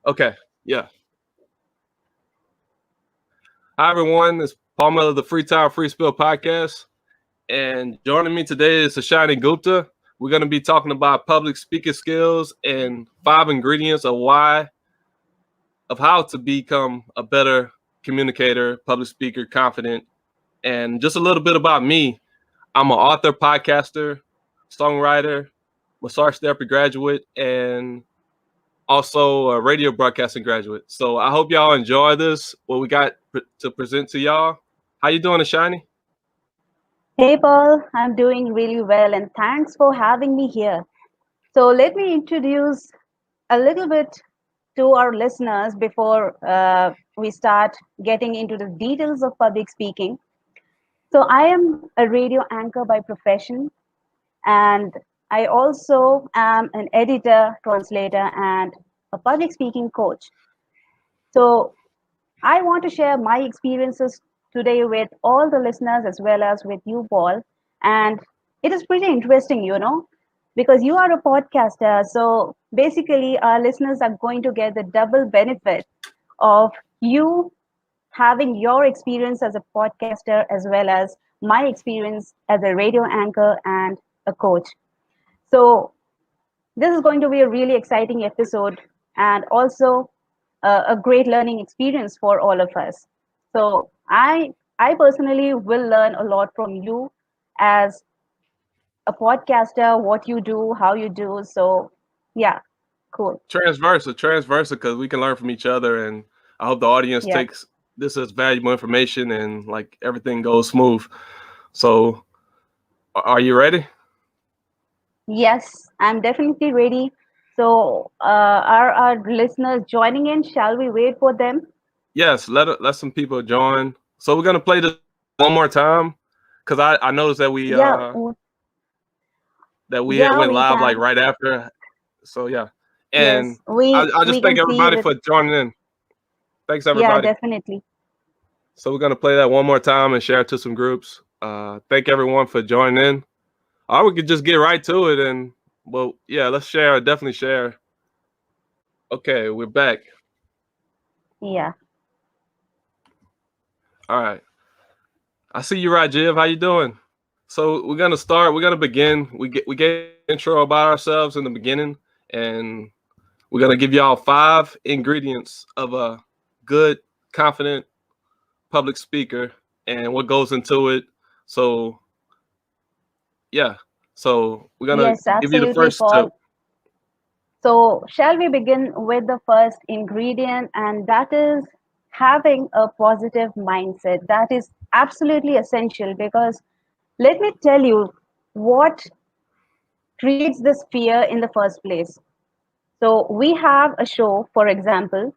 Okay. Yeah. Hi, everyone. It's Paul Miller of the Freetime Free Spill podcast. And joining me today is Ishani Gupta. We're going to be talking about public speaking skills and 5 ingredients of how to become a better communicator, public speaker, confident. And just a little bit about me. I'm an author, podcaster, songwriter, massage therapy graduate, and also a radio broadcasting graduate. So I hope y'all enjoy this, what we got to present to y'all. How you doing, Ishani? Hey Paul, I'm doing really well and thanks for having me here. So, let me introduce a little bit to our listeners before we start getting into the details of public speaking. So, I am a radio anchor by profession, and I also am an editor, translator, and a public speaking coach. So, I want to share my experiences today with all the listeners as well as with you, Paul. And it is pretty interesting, because you are a podcaster. So basically, our listeners are going to get the double benefit of you having your experience as a podcaster as well as my experience as a radio anchor and a coach. So this is going to be a really exciting episode and also a great learning experience for all of us. So I personally will learn a lot from you as a podcaster, what you do, how you do. So yeah, cool. Transversa, because we can learn from each other, and I hope the audience Yeah. takes this as valuable information and like everything goes smooth. So, are you ready? Yes, I'm definitely ready. So are our listeners joining in? Shall we wait for them? Yes. Let some people join. So we're gonna play this one more time because I noticed that we Yeah, yeah, went we live like can. right after. So yeah, and Yes, we I we just can thank see everybody that. for joining in. Thanks Yeah, everybody. definitely. So we're gonna play that one more time and share it to some groups. Thank everyone for joining in. Or we could just get right to it and well, yeah, let's share. Definitely share. Okay, we're back. Yeah. All right. I see you, Rajiv. How you doing? So we're gonna start. We're gonna begin. We gave an intro about ourselves in the beginning, and we're gonna give y'all 5 ingredients of a good, confident public speaker and what goes into it. So yeah. So we're gonna Yes, give you the absolutely, first 2. Paul. So, shall we begin with the first ingredient, and that is having a positive mindset? That is absolutely essential because let me tell you what creates this fear in the first place. So, we have a show, for example,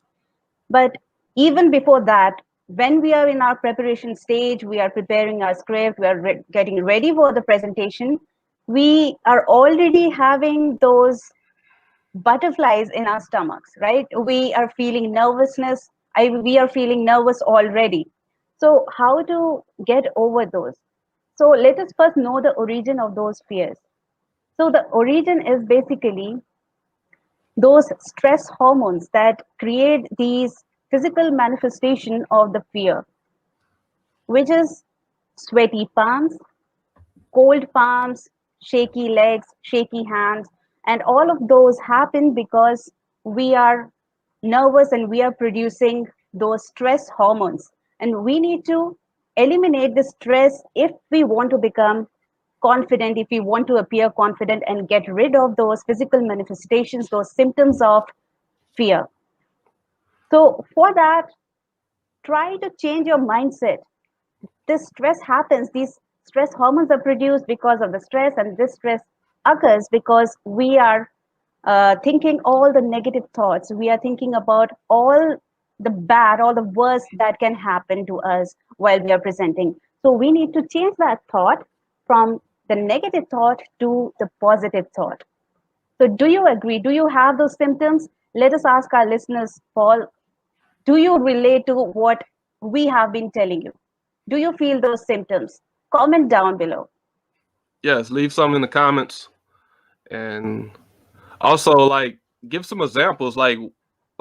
but even before that, when we are in our preparation stage, we are preparing our script, we are getting ready for the presentation, we are already having those butterflies in our stomachs, right? We are feeling nervousness. We are feeling nervous already. So, how to get over those? So, let us first know the origin of those fears. So, the origin is basically those stress hormones that create these physical manifestation of the fear, which is sweaty palms, cold palms, shaky legs, shaky hands, and all of those happen because we are nervous and we are producing those stress hormones. And we need to eliminate the stress if we want to become confident, if we want to appear confident and get rid of those physical manifestations, those symptoms of fear. So, for that, try to change your mindset. This stress happens, these stress hormones are produced because of the stress, and this stress occurs because we are thinking all the negative thoughts, we are thinking about all the bad, all the worst that can happen to us while we are presenting. So we need to change that thought from the negative thought to the positive thought. So do you agree? Do you have those symptoms? Let us ask our listeners, Paul, do you relate to what we have been telling you? Do you feel those symptoms? Comment down below. Yes, leave some in the comments and also like give some examples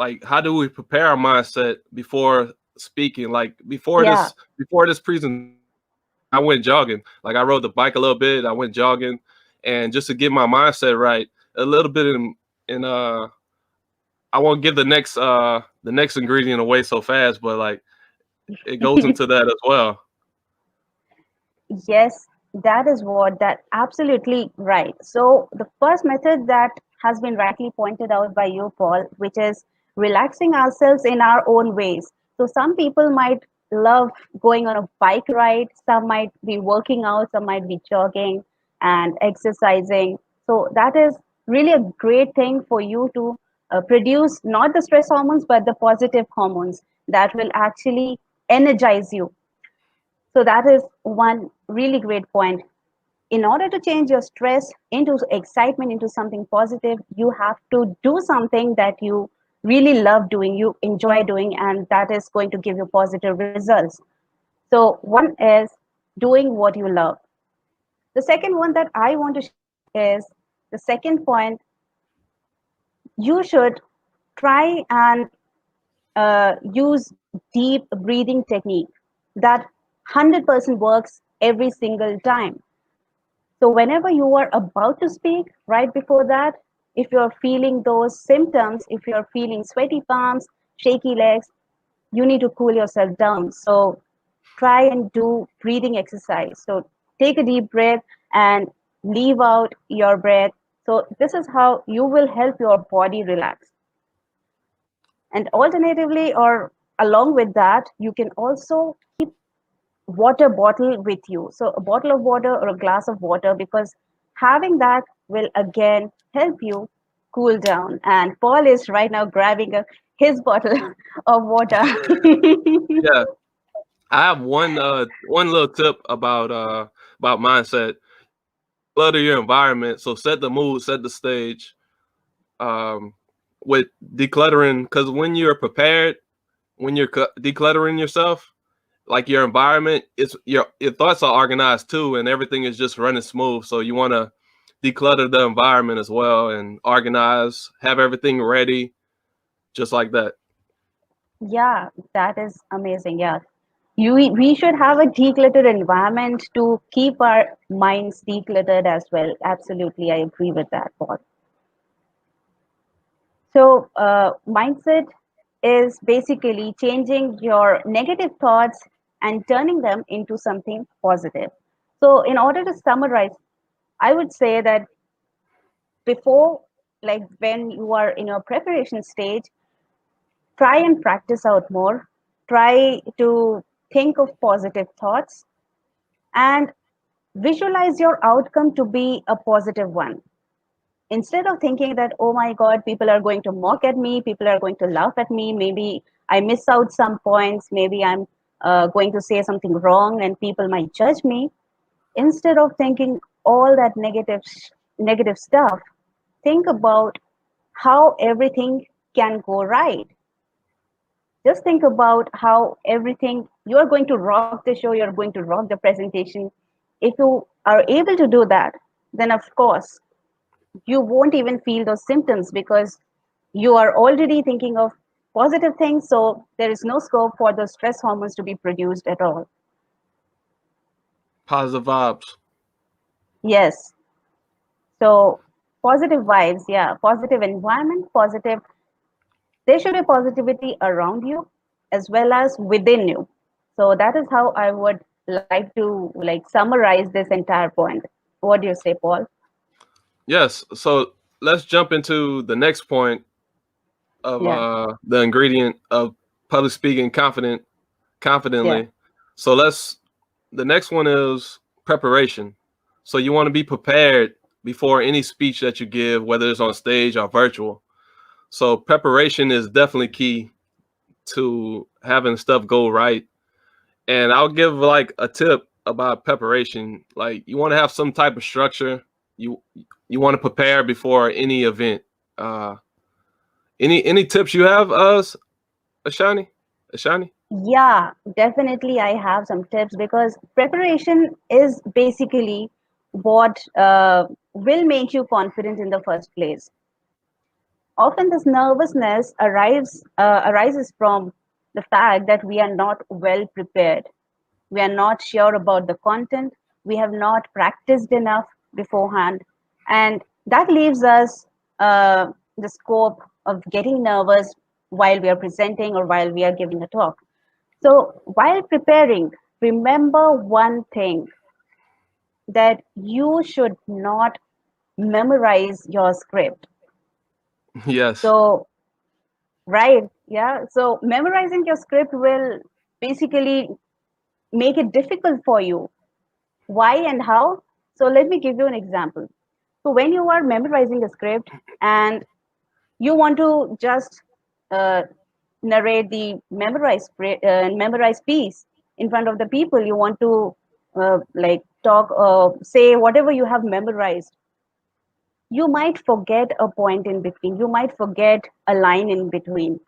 like how do we prepare our mindset before speaking? Like Yeah. before this presentation, I went jogging. Like I rode the bike a little bit. I went jogging, and just to get my mindset right, a little bit in I won't give the next ingredient away so fast, but like it goes into that as well. Yes, that is what that absolutely right. So the first method that has been rightly pointed out by you, Paul, which is relaxing ourselves in our own ways. So some people might love going on a bike ride, some might be working out, some might be jogging and exercising. So that is really a great thing for you to produce not the stress hormones but the positive hormones that will actually energize you. So that is one really great point. In order to change your stress into excitement, into something positive, you have to do something that you really love doing, you enjoy doing, and that is going to give you positive results. So, one is doing what you love. The second one that I want to share is the second point, you should try and use deep breathing technique that 100% works every single time. So, whenever you are about to speak, right before that, if you're feeling those symptoms, if you're feeling sweaty palms, shaky legs, you need to cool yourself down. So, try and do breathing exercise. So, take a deep breath and leave out your breath. So, this is how you will help your body relax. And alternatively, or along with that, you can also water bottle with you. So a bottle of water or a glass of water, because having that will again help you cool down. And Paul is right now grabbing his bottle of water. Yeah, I have one little tip about mindset. Clutter your environment, so set the mood, set the stage. Um, with decluttering, because when you're prepared, when you're decluttering yourself, like your environment, it's your thoughts are organized too, and everything is just running smooth. So you want to declutter the environment as well and organize, have everything ready, just like that. Yeah, that is amazing. Yeah. We should have a decluttered environment to keep our minds decluttered as well. Absolutely, I agree with that, Paul. So, mindset is basically changing your negative thoughts and turning them into something positive. So, in order to summarize, I would say that before, like when you are in your preparation stage, try and practice out more, try to think of positive thoughts, and visualize your outcome to be a positive one. Instead of thinking that, oh my God, people are going to mock at me, people are going to laugh at me, maybe I miss out some points, maybe I'm going to say something wrong and people might judge me. Instead of thinking all that negative stuff, think about how everything can go right. Just think about how everything, you're going to rock the show, you're going to rock the presentation. If you are able to do that, then of course you won't even feel those symptoms because you are already thinking of positive things. So there is no scope for the stress hormones to be produced at all. Positive vibes. Yes. So positive vibes, yeah, positive environment, positive. There should be positivity around you as well as within you. So that is how I would like to like summarize this entire point. What do you say, Paul? Yes. So let's jump into the next point of Yeah, the ingredient of public speaking yeah, confidently. So let's the next one is preparation. So you want to be prepared before any speech that you give, whether it's on stage or virtual. So preparation is definitely key to having stuff go right. And I'll give like a tip about preparation. Like you want to have some type of structure. You you want to prepare before any event. Uh any tips you have, Ashani? Ashani? yeah, definitely. I have some tips because preparation is basically what will make you confident in the first place. Often this nervousness arises from the fact that we are not well prepared. We are not sure about the content. We have not practiced enough beforehand. And that leaves us the scope of getting nervous while we are presenting or while we are giving a talk. So, while preparing, remember one thing, that you should not memorize your script. Yes. So, right, yeah. So, memorizing your script will basically make it difficult for you. Why and how? So, let me give you an example. So, when you are memorizing a script and you want to just uh, narrate the memorized piece in front of the people, you want to like talk, say whatever you have memorized, you might forget a point in between, you might forget a line in between.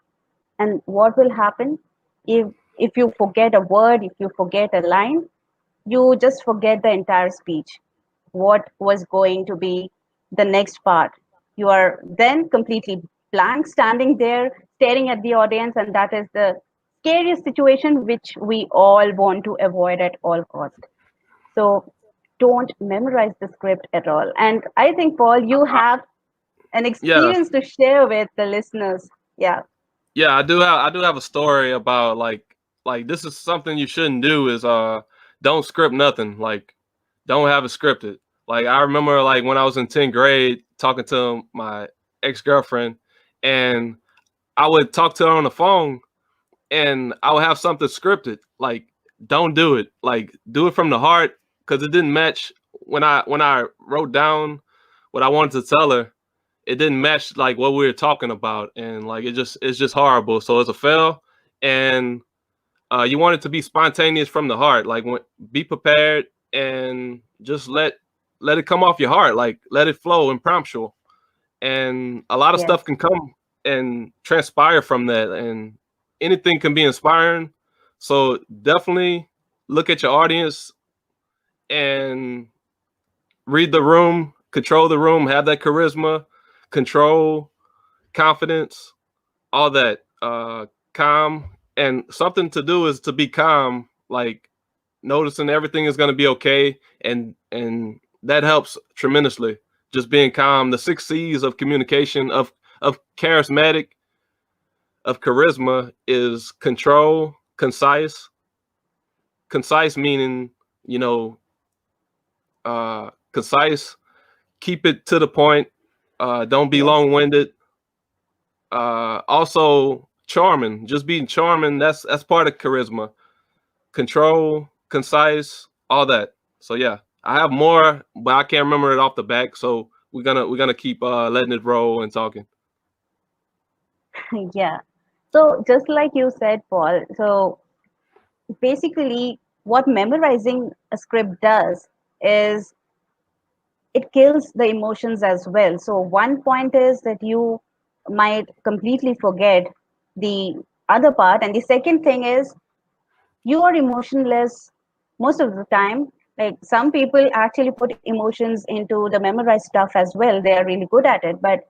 And what will happen if you forget a word, if you forget a line, you just forget the entire speech, what was going to be the next part. You are then completely blank, standing there staring at the audience, and that is the scariest situation which we all want to avoid at all cost. So don't memorize the script at all. And I think, Paul, you have an Yeah. experience to share with the listeners. Yeah. Yeah, I do have a story about like this is something you shouldn't do is don't script nothing. Like don't have it scripted. Like I remember like when I was in 10th grade talking to my ex-girlfriend, and I would talk to her on the phone and I would have something scripted. Like don't do it. Like do it from the heart, cuz it didn't match when I wrote down what I wanted to tell her. It didn't match like what we were talking about, and like it's just horrible. So it's a fail, and you want it to be spontaneous from the heart. Like be prepared and just let it come off your heart. Like let it flow impromptu, and a lot of Yes. stuff can come and transpire from that, and anything can be inspiring. So definitely look at your audience and read the room, control the room, have that charisma, control, confidence, all that. Calm, and something to do is to be calm, like noticing everything is going to be okay, and that helps tremendously. Just being calm. The 6 C's of communication, of charismatic, of charisma is control, concise. Concise meaning, you know, concise. Keep it to the point. Don't be Yes. long winded. Also charming, just being charming. That's part of charisma. Control, concise, all that. So yeah, I have more, but I can't remember it off the back. So we're gonna keep letting it roll and talking. Yeah. So just like you said, Paul, so basically what memorizing a script does is it kills the emotions as well. So one point is that you might completely forget the other part, and the second thing is you are emotionless most of the time. Like some people actually put emotions into the memorized stuff as well, they are really good at it, but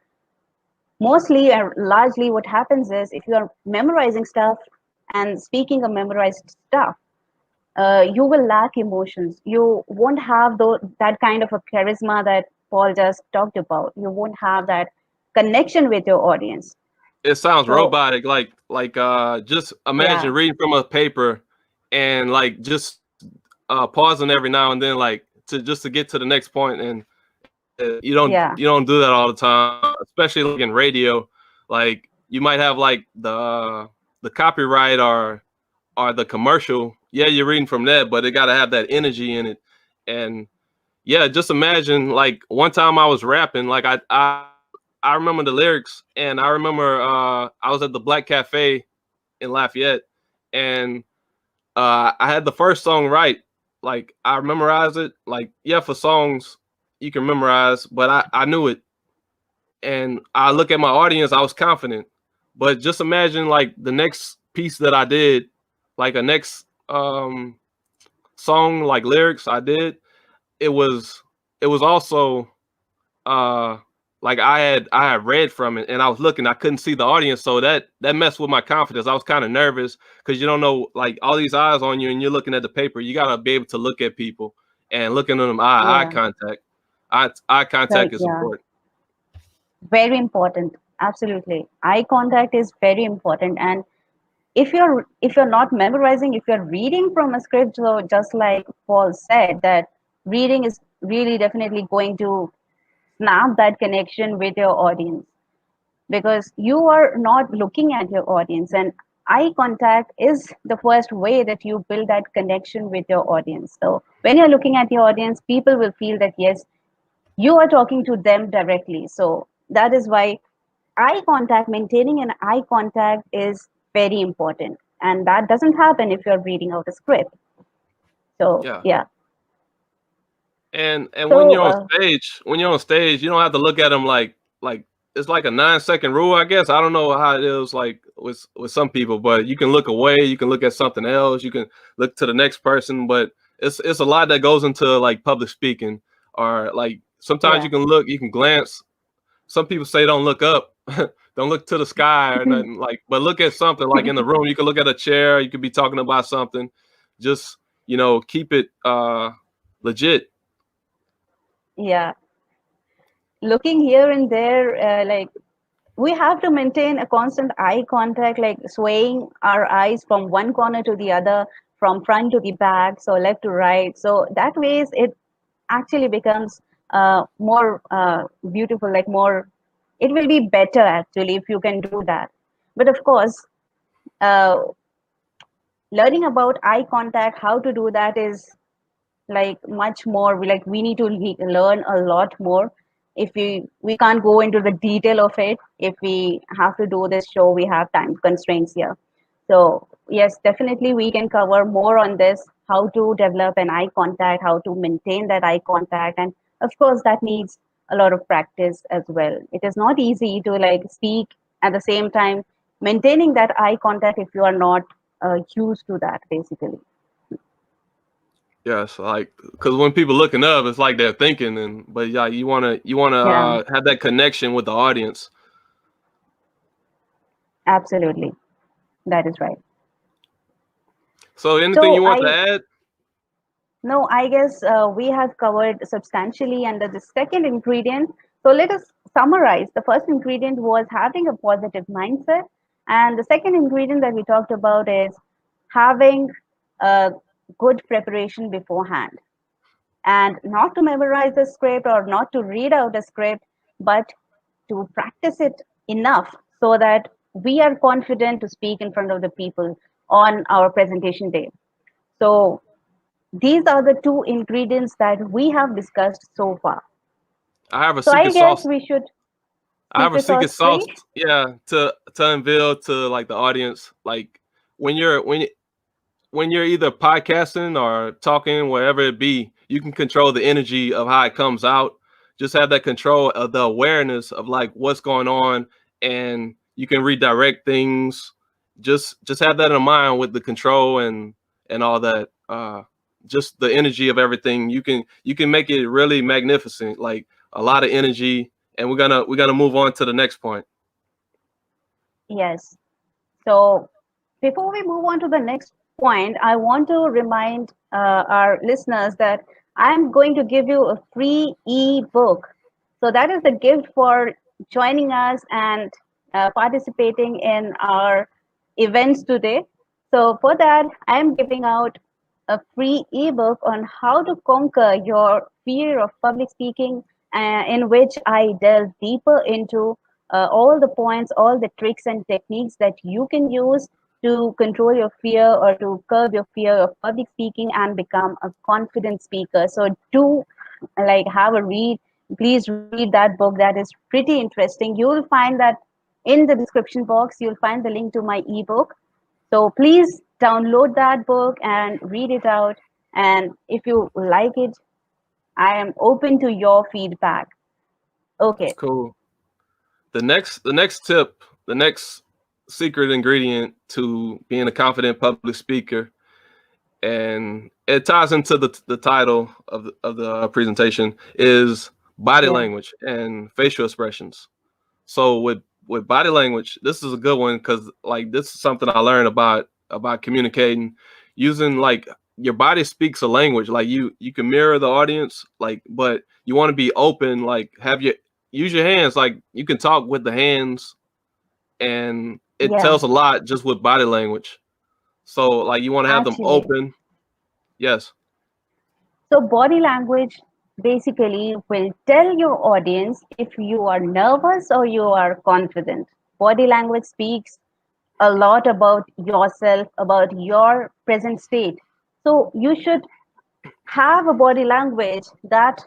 mostly and largely what happens is if you are memorizing stuff and speaking of memorized stuff, you will lack emotions. You won't have that kind of a charisma that Paul just talked about. You won't have that connection with your audience. It sounds So, robotic, like just yeah, imagine reading from a paper and like just pausing every now and then, like to just to get to the next point, and yeah, you don't do that all the time, especially like in radio. Like you might have like the copyright or the commercial. Yeah, you're reading from that, but it got to have that energy in it. And yeah, just imagine like one time I was rapping, like I remember the lyrics, and I remember I was at the Black Cafe in Lafayette, and I had the first song right. Like I memorized it. Like yeah, for songs you can memorize, but I knew it, and I look at my audience, I was confident. But just imagine like the next piece that I did, like a next song, like lyrics I did, it was it was also uh like I had read from it and I was looking, I couldn't see the audience, so that messed with my confidence. I was kind of nervous because you don't know, like all these eyes on you and you're looking at the paper. You gotta be able to look at people and looking at them eye Yeah. contact. Eye So contact is yeah, important. very important. Absolutely. Eye contact is very important. And if you're not memorizing, if you're reading from a script, so just like Paul said, that reading is really definitely going to snap that connection with your audience, because you are not looking at your audience, and eye contact is the first way that you build that connection with your audience. So when you're looking at your audience, people will feel that yes, you are talking to them directly. So that is why eye contact, maintaining an eye contact is very important, and that doesn't happen if you're reading out a script. So Yeah. yeah. And So when you're on stage, you don't have to look at them like it's like a 9-second rule, I guess. I don't know how it is like with some people, but you can look away, you can look at something else, you can look to the next person, but it's a lot that goes into like public speaking, or like sometimes yeah. you can look, you can glance. Some people say don't look up, don't look to the sky or nothing like, but look at something like in the room. You can look at a chair, you could be talking about something. Just, keep it legit. Yeah, looking here and there, like we have to maintain a constant eye contact, like swaying our eyes from one corner to the other, from front to the back, so left to right. So that ways it actually becomes more beautiful, like more, it will be better actually if you can do that. But of course, uh, learning about eye contact, how to do that is like much more, like we need to learn a lot more. If we can't go into the detail of it, if we have to do this show, we have time constraints here. So yes, definitely we can cover more on this, how to develop an eye contact, how to maintain that eye contact. And of course that needs a lot of practice as well. It is not easy to like speak at the same time maintaining that eye contact if you are not used to that basically. Yes, like because when people looking up, it's like they're thinking, but yeah, you wanna Yeah, have that connection with the audience. absolutely. That is right. So anything So you want to I add? no, I guess we have covered substantially under the second ingredient. So let us summarize. The first ingredient was having a positive mindset, and the second ingredient that we talked about is having a good preparation beforehand, and not to memorize a script or not to read out a script, but to practice it enough so that we are confident to speak in front of the people on our presentation day. So these are the two ingredients that we have discussed so far. I have a So I secret guess sauce. we should I have a secret secret sauce sauce, three. yeah, to unveil to like the audience. Like when you're when you're either podcasting or talking, wherever it be, you can control the energy of how it comes out. Just have that control of the awareness of like what's going on, and you can redirect things. Just have that in mind with the control and all that. Just the energy of everything. You can make it really magnificent, like a lot of energy. And we're gonna move on to the next point. Yes. So before we move on to the next point, I want to remind our listeners that I'm going to give you a free ebook. So that is the gift for joining us and participating in our events today. So for that, I am giving out a free ebook on how to conquer your fear of public speaking, in which I delve deeper into all the points, all the tricks and techniques that you can use to control your fear or to curb your fear of public speaking and become a confident speaker. So do like have a read. Please read that book. That is pretty interesting. You will find that in the description box. You'll find the link to my ebook. So please download that book and read it out. And if you like it, I am open to your feedback. That's Okay. cool. The next tip, the next secret ingredient to being a confident public speaker, and it ties into the title of the presentation, is body Yeah. language and facial expressions. So with body language, this is a good one because like this is something I learned about communicating using like your body speaks a language. Like you can mirror the audience, like, but you want to be open. Like have your use your hands. Like you can talk with the hands, and it Yeah. tells a lot just with body language. So like you want to have them Actually. open. Yes. So body language basically will tell your audience if you are nervous or you are confident. Body language speaks a lot about yourself, about your present state. So you should have a body language that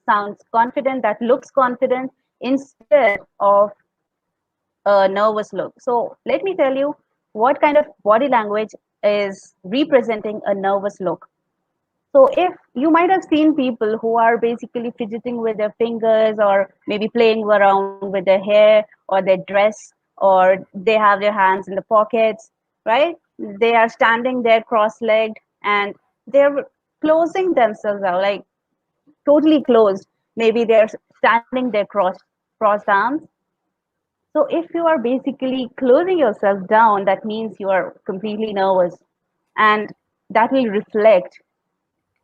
sounds confident, that looks confident instead of a nervous look. So let me tell you what kind of body language is representing a nervous look. So if you might have seen people who are basically fidgeting with their fingers or maybe playing around with their hair or their dress, or they have their hands in the pockets, right? They are standing there cross-legged and they're closing themselves out, like totally closed. Maybe they're standing there crossed arms. So if you are basically closing yourself down, that means you are completely nervous, and that will reflect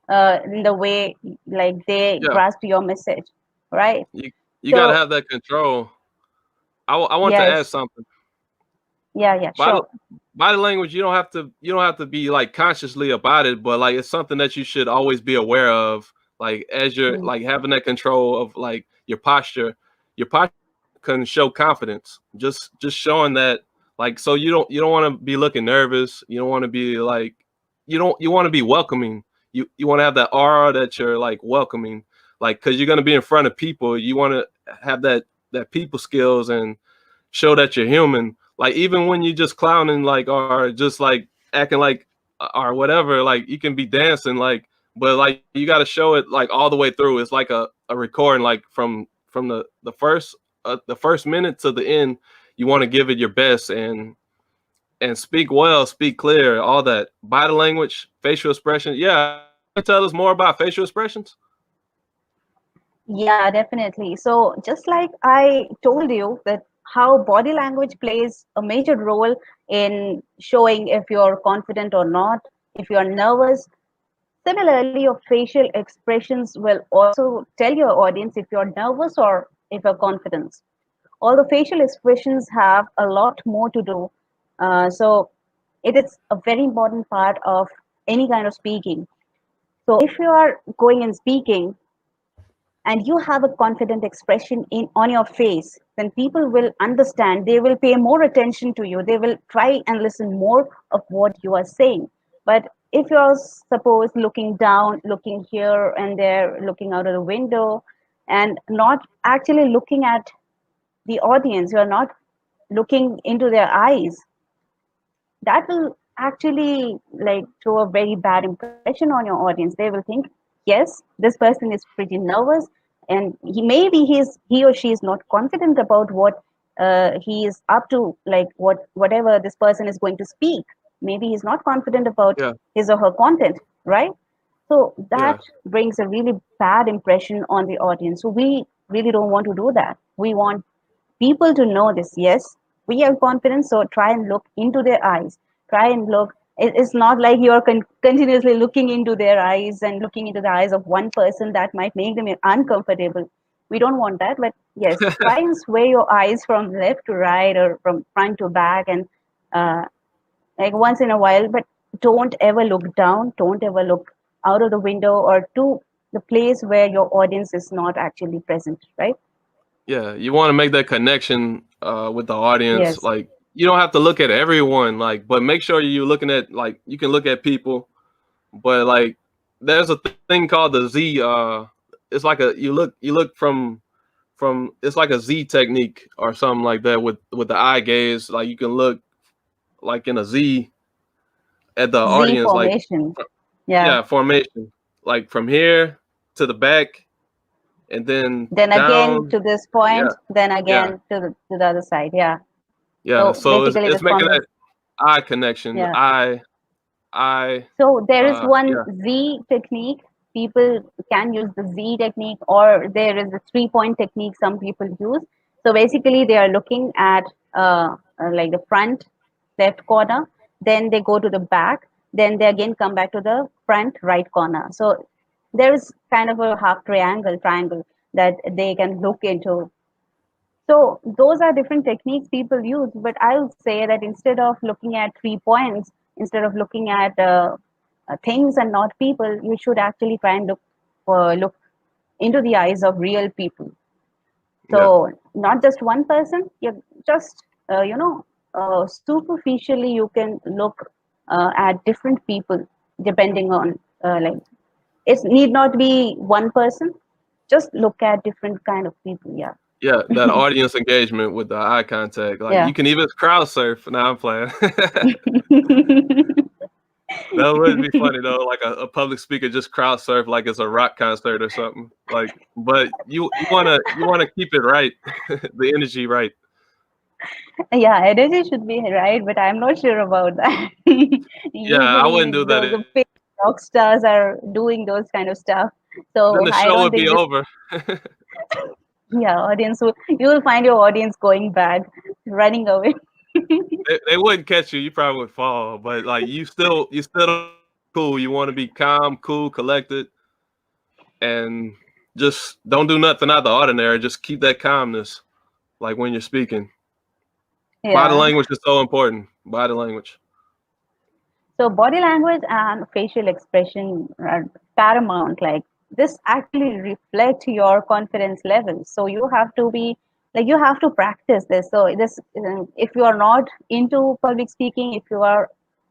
in the way like they Yeah. grasp your message, right? You you got to So have that control. I want to add yes, something. yeah, Body sure. body language, you don't have to be like consciously about it, but like it's something that you should always be aware of. Like as you're Mm. like having that control of like your posture can show confidence. Just showing that like so you don't want to be looking nervous. You don't want to be like you want to be welcoming. You want to have that aura that you're like welcoming. Like cuz you're going to be in front of people, you want to have that people skills and show that you're human. Like even when you just clowning, like or just like acting like or whatever, like you can be dancing, like, but like you got to show it like all the way through. It's like a recording, like from the first minute to the end. You want to give it your best and speak well, speak clear, all that body language, facial expression. Yeah, tell us more about facial expressions. Yeah, definitely. So just like I told you that how body language plays a major role in showing if you're confident or not, if you're nervous. Similarly, your facial expressions will also tell your audience if you're nervous or if you're confident. Although facial expressions have a lot more to do, so it is a very important part of any kind of speaking. So if you are going and speaking and you have a confident expression in on your face, then people will understand, they will pay more attention to you, they will try and listen more of what you are saying. But if you're suppose looking down, looking here and there, looking out of the window and not actually looking at the audience, you're not looking into their eyes, that will actually like throw a very bad impression on your audience. They will think, yes, this person is pretty nervous, and he or she is not confident about what he is up to, like whatever this person is going to speak. Maybe he's not confident about Yeah, his or her content, right? So that yeah, brings a really bad impression on the audience. So we really don't want to do that. We want people to know this. Yes, we have confidence, so try and look into their eyes. Try and look. It's not like you're continuously looking into their eyes and looking into the eyes of one person. That might make them uncomfortable. We don't want that. But yes, try and sway your eyes from left to right or from front to back, and uh, like once in a while. But don't ever look down. Don't ever look out of the window or to the place where your audience is not actually present, right? yeah. You want to make that connection with the audience. Yes. Like you don't have to look at everyone, like, but make sure you're looking at like you can look at people, but like there's a thing called the Z. It's like a you look from it's like a Z technique or something like that with the eye gaze. Like you can look like in a Z at the Z audience, like formation. Yeah. yeah, formation, like from here to the back and then Then again down. to this Yeah, point, then yeah, again to the other side. Yeah. yeah. So So basically it's this making form. that eye connection. Yeah. I So there is one yeah, Z technique People can use the Z technique, or there is a 3 point technique some people use. So basically, they are looking at like the front left corner, then they go to the back, then they again come back to the front right corner. So there is kind of a half triangle that they can look into. So those are different techniques people use, but I would say that instead of looking at 3 points, instead of looking at things and not people, you should actually try and look into the eyes of real people. Yeah. So not just one person, you just superficially you can look at different people depending on like it need not be one person. Just look at different kind of people. Yeah. Yeah, that audience engagement with the eye contact. Like Yeah. you can even crowd surf. Now I'm playing. That would be funny though, like a public speaker just crowd surf like it's a rock concert or something. Like, but you wanna keep it right, the energy right. Yeah, energy should be right, but I'm not sure about that. Yeah, I Usually, wouldn't do that. the fake rock stars are doing those kind of stuff. Then So the I show don't would be think this. over. Yeah, you will find your audience going back, running away. They wouldn't catch you. You probably would fall, but like you still cool. You want to be calm, cool, collected, and just don't do nothing out of the ordinary. Just keep that calmness, like when you're speaking. Body Yeah. language is so important. Body language. So body language and facial expression are paramount. Like this actually reflect your confidence level. So you have to be like you have to practice this. So this if you are not into public speaking, if you are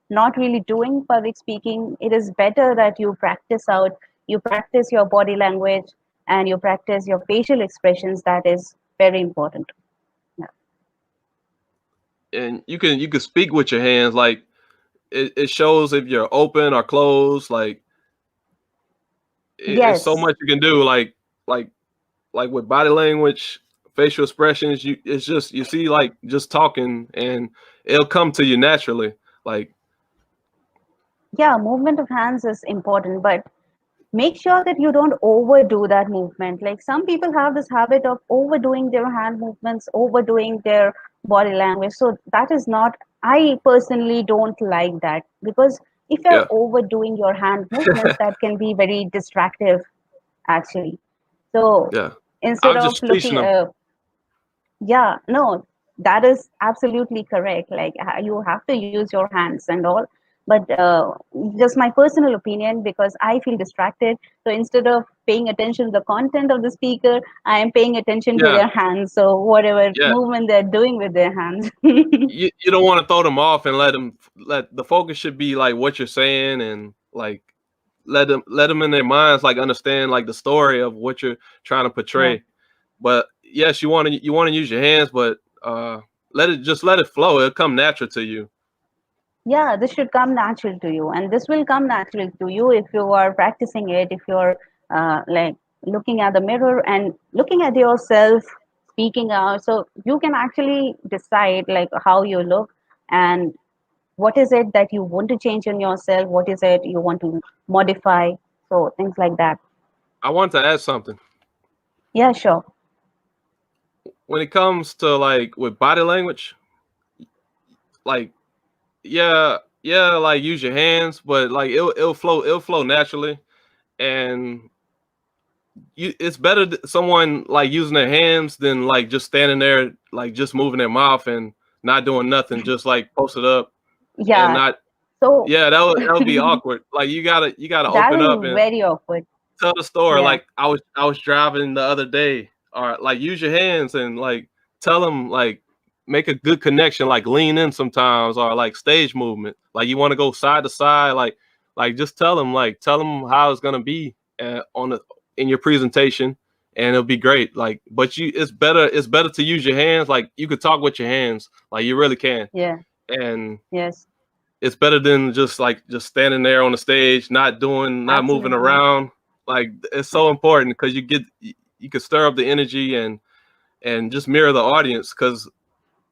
not really doing public speaking, it is better that you practice out. You practice your body language and you practice your facial expressions. That is very important. Yeah. And you can speak with your hands. Like it shows if you're open or closed. Like it's so Yes. much you can do. Like like with body language, facial expressions. It's just you see like just talking and it'll come to you naturally. Like Yeah, movement of hands is important, but make sure that you don't overdo that movement. Like some people have this habit of overdoing their hand movements, overdoing their body language. So that is not, I personally don't like that, because if you're yeah, overdoing your hand movements, that can be very distractive actually. So yeah. I instead was of just teaching looking, them. yeah, no, that is absolutely correct. Like you have to use your hands and all. But just my personal opinion, because I feel distracted. So instead of paying attention to the content of the speaker, I am paying attention to Yeah, their hands. So whatever yeah. movement they're doing with their hands. You don't want to throw them off and let the focus should be like what you're saying and like let them in their minds like understand like the story of what you're trying to Yeah. portray. But yes, you want to use your hands, but let it flow. It'll come natural to you. Yeah, this should come natural to you, and this will come natural to you if you are practicing it, if you're like looking at the mirror and looking at yourself speaking out. So you can actually decide like how you look and what is it that you want to change in yourself, what is it you want to modify, so things like that. I want to add something. Yeah, sure. When it comes to like with body language, like yeah, like use your hands, but like it'll flow naturally, and it's better someone like using their hands than like just standing there like just moving their mouth and not doing nothing, just like post it up and Yeah. not. So Yeah, that would be awkward. Like you gotta that open is up and very awkward. tell the story. Yeah. Like I was driving the other day, or like use your hands and like tell them like make a good connection, like lean in sometimes, or like stage movement. Like you want to go side to side, like just tell them how it's gonna be on the in your presentation, and it'll be great. Like, but it's better to use your hands. Like you could talk with your hands, like you really can, Yeah. and Yes. it's better than just standing there on the stage, not moving Absolutely. around. Like it's so important because you can stir up the energy and just mirror the audience because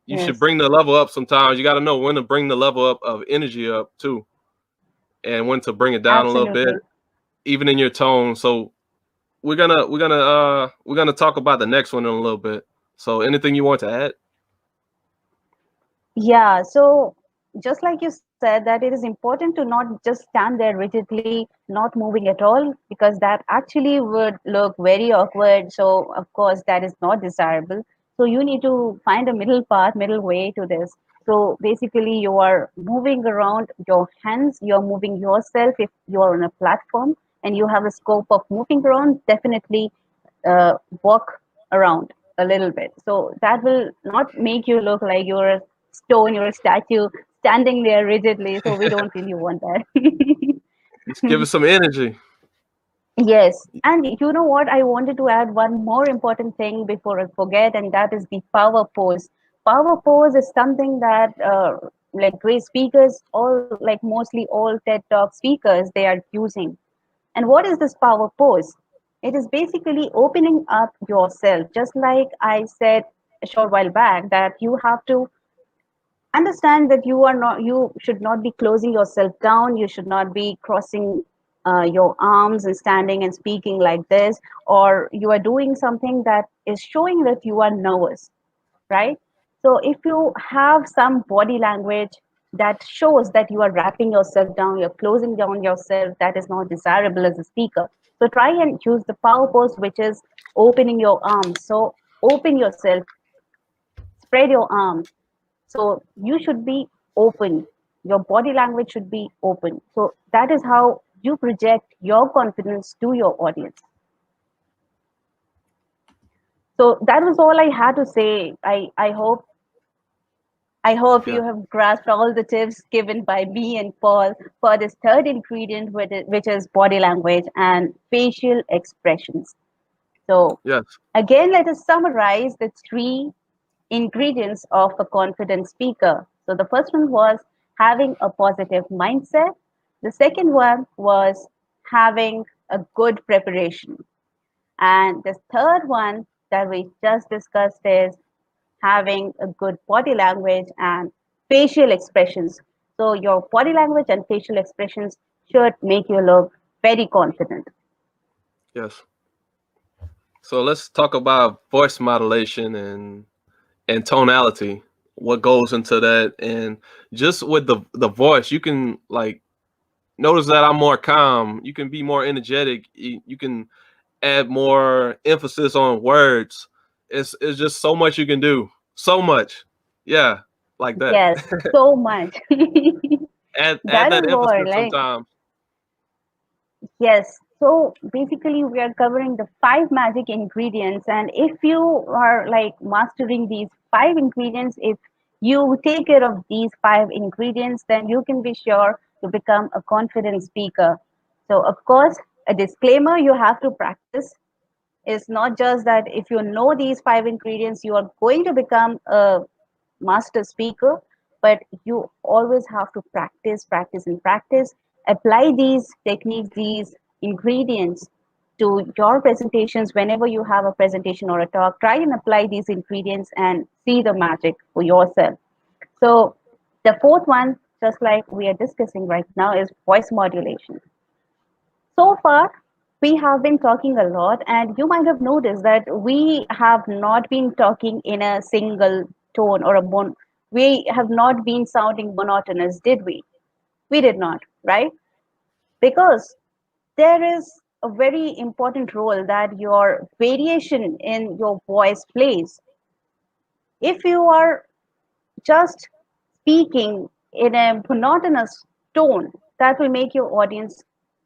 you should Yes. bring the level up. Sometimes you got to know when to bring the level up of energy up too, and when to bring it down a little bit. Absolutely. even in your tone. So we're gonna talk about the next one in a little bit. So anything you want to add? Yeah, so just like you said, that it is important to not just stand there rigidly, not moving at all, because that actually would look very awkward. So, of course, that is not desirable. So, you need to find a middle path, middle way to this. So, basically, you are moving around your hands, you're moving yourself. If you are on a platform and you have a scope of moving around, definitely walk around a little bit. So that will not make you look like you're a stone, you're a statue standing there rigidly. So we don't really want that. Just give us some energy. Yes. And you know what? I wanted to add one more important thing before I forget, and that is the power pose. Power pose is something that like great speakers, all like mostly all TED Talk speakers, they are using. And what is this power pose? It is basically opening up yourself, just like I said a short while back, that you have to understand that you should not be closing yourself down, you should not be crossing your arms and standing and speaking like this, or you are doing something that is showing that you are nervous, right? So if you have some body language that shows that you are wrapping yourself down, you're closing down yourself, that is not desirable as a speaker. So try and use the power pose, which is opening your arms. So open yourself, spread your arms. So you should be open. Your body language should be open. So that is how you project your confidence to your audience. So that was all I had to say. I hope Yeah. you have grasped all the tips given by me and Paul for this third ingredient, which is body language and facial expressions. So, Yes. again, let us summarize the three ingredients of a confident speaker. So, the first one was having a positive mindset, the second one was having a good preparation, and the third one that we just discussed is having a good body language and facial expressions. So your body language and facial expressions should make you look very confident. Yes. So let's talk about voice modulation and tonality. What goes into that, and just with the voice, you can like notice that I'm more calm. You can be more energetic. You can add more emphasis on words. It's just so much you can do. So much. Yeah, like that. Yes, so much. Add That that is what, emphasis like, sometimes. yes. So basically, we are covering the five magic ingredients. And if you are like mastering these five ingredients, if you take care of these five ingredients, then you can be sure to become a confident speaker. So, of course, a disclaimer, you have to practice. It's not just that if you know these five ingredients, you are going to become a master speaker, but you always have to practice, practice, and practice. Apply these techniques, these ingredients to your presentations whenever you have a presentation or a talk. Try and apply these ingredients and see the magic for yourself. So, the fourth one, just like we are discussing right now, is voice modulation. So far, we have been talking a lot, and you might have noticed that we have not been talking in a single tone or we have not been sounding monotonous, did we? We did not, right? Because there is a very important role that your variation in your voice plays. If you are just speaking in a monotonous tone, that will make your audience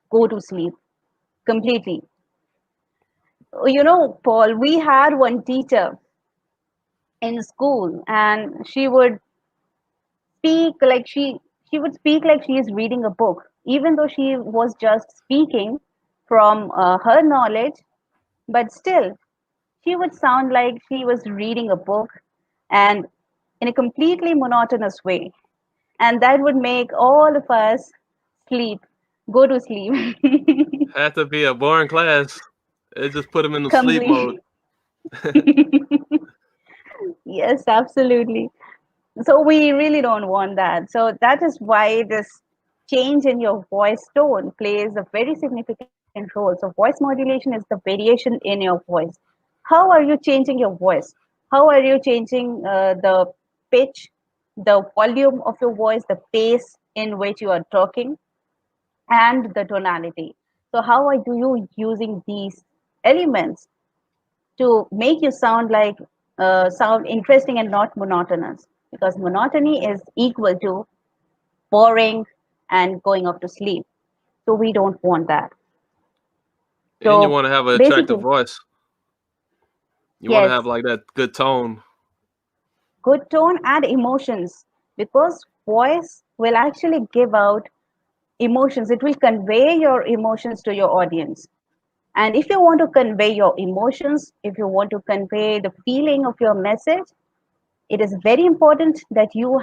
go to sleep completely. You know, Paul, we had one teacher in school, and she would speak like she is reading a book, even though she was just speaking from her knowledge, but still she would sound like she was reading a book and in a completely monotonous way, and that would make all of us sleep, go to sleep. Had to be a boring class. It just put them in the sleep mode. Completely. Yes, absolutely. So we really don't want that. So that is why this change in your voice tone plays a very significant control. So voice modulation is the variation in your voice. How are you changing your voice? How are you changing the pitch, the volume of your voice, the pace in which you are talking, and the tonality? So how are you using these elements to make you sound interesting and not monotonous? Because monotony is equal to boring and going off to sleep. So we don't want that. And you So want to have an attractive basically, voice. You want to yes, have like that good tone. good tone and emotions, because voice will actually give out emotions. It will convey your emotions to your audience. And if you want to convey your emotions, if you want to convey the feeling of your message, it is very important that you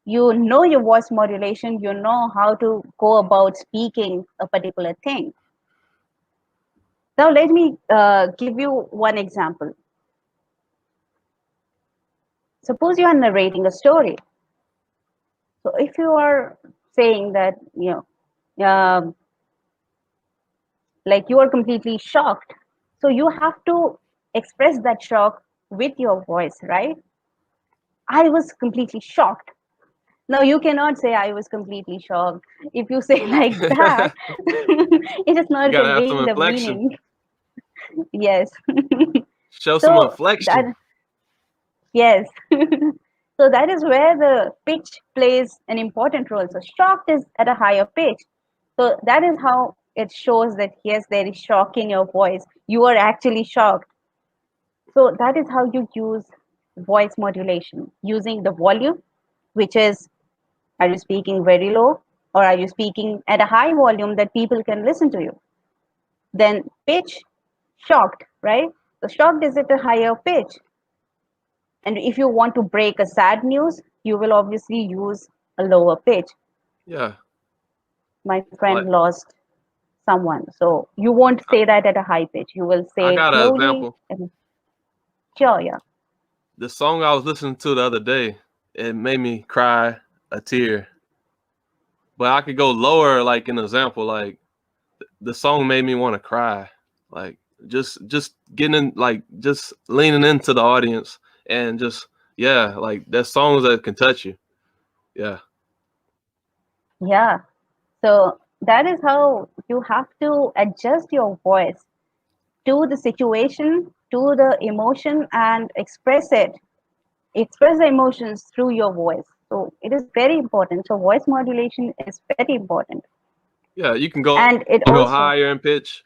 know your voice modulation, you know how to go about speaking a particular thing. Now, let me give you one example. Suppose you are narrating a story. So if you are saying that, like you are completely shocked, so you have to express that shock with your voice, right? I was completely shocked. Now you cannot say I was completely shocked. If you say like that, it is You not gotta have conveying some the inflection. meaning. Yes. Show some So that, inflection. yes. So that is where the pitch plays an important role. So shocked is at a higher pitch. So that is how it shows that yes, there is shock in your voice. You are actually shocked. So that is how you use voice modulation, using the volume, which is, are you speaking very low, or are you speaking at a high volume that people can listen to you? Then pitch, shocked, right? So shocked is at a higher pitch. And if you want to break a sad news, you will obviously use a lower pitch. Yeah. My friend Like lost someone. So you won't I, say that at a high pitch. You will I say it got an slowly example. and sure, yeah. The song I was listening to the other day, it made me cry a tear. But I could go lower, like an example, like the song made me want to cry. Like just getting in, like just leaning into the audience and just yeah, like there's songs that can touch you. Yeah. Yeah. So that is how you have to adjust your voice to the situation, to the emotion, and express it. Express the emotions through your voice. So it is very important. So voice modulation is very important. Yeah, you can go And it go also, higher in pitch.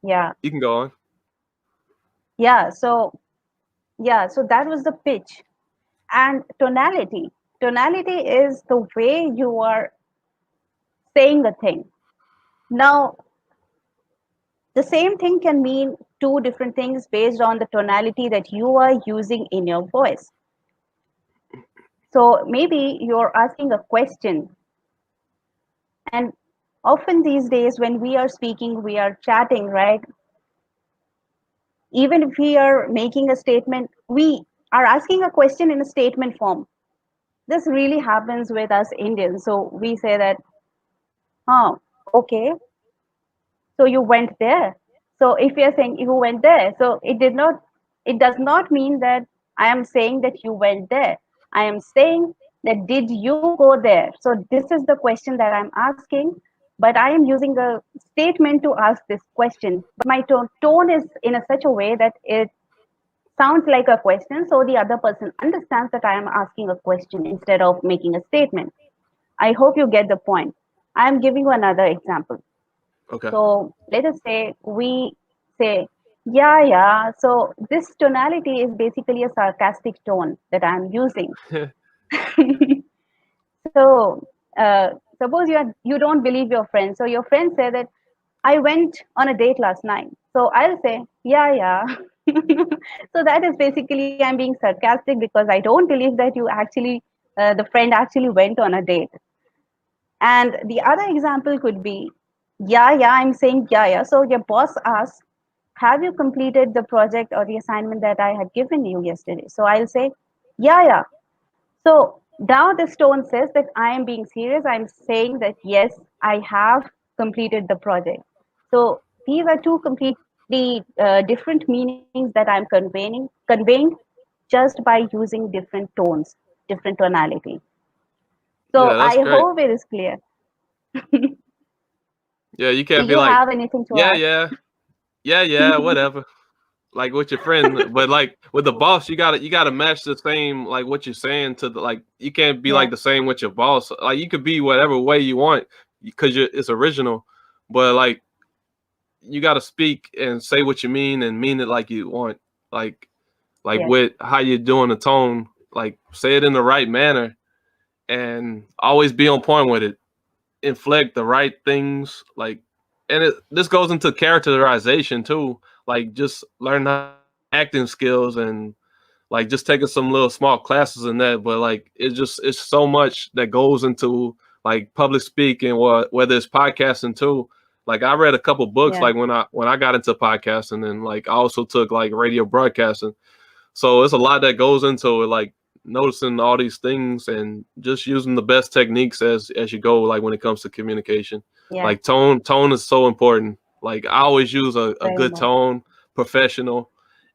yeah, You can go on. yeah. So that was the pitch. And tonality. Tonality is the way you are saying a thing. Now, the same thing can mean two different things based on the tonality that you are using in your voice. So maybe you're asking a question, and often these days when we are speaking, we are chatting, right? Even if we are making a statement, we are asking a question in a statement form. This really happens with us Indians. So we say that, oh, okay, so you went there. So if you're saying you went there, so it does not mean that I am saying that you went there. I am saying that did you go there? So this is the question that I'm asking, but I am using a statement to ask this question. But my tone is in a such a way that it sounds like a question, so the other person understands that I am asking a question instead of making a statement. I hope you get the point. I am giving you another example. Okay. So let us say we say, yeah, yeah. So this tonality is basically a sarcastic tone that I'm using. So suppose you don't believe your friend. So your friend said that I went on a date last night. So I'll say, yeah, yeah. So that is basically I'm being sarcastic because I don't believe that the friend actually went on a date. And the other example could be, yeah, yeah, I'm saying, yeah, yeah. So your boss asks, have you completed the project or the assignment that I had given you yesterday? So I'll say, yeah, yeah. So now this tone says that I am being serious. I'm saying that, yes, I have completed the project. So these are two completely different meanings that I'm conveying just by using different tones, different tonality. So Yeah, that's I great. hope it is clear. Yeah, you Do can't be you like, have anything to yeah, add? yeah, yeah, whatever. Like with your friend, but like with the boss, you gotta match the same like what you're saying to the like. You can't be Yeah, like the same with your boss. Like you could be whatever way you want because it's original, but like you gotta speak and say what you mean it like you want. Like yes, with how you're doing the tone, like say it in the right manner and always be on point with it. Inflect the right things, like, and this goes into characterization too. Like just learn how acting skills and like just taking some little small classes in that. But like it's so much that goes into like public speaking or whether it's podcasting too. Like I read a couple books yeah, like when I got into podcasting and like I also took like radio broadcasting. So it's a lot that goes into it, like noticing all these things and just using the best techniques as you go, like when it comes to communication. yeah, Like tone is so important. Like I always use a very good much. tone, professional,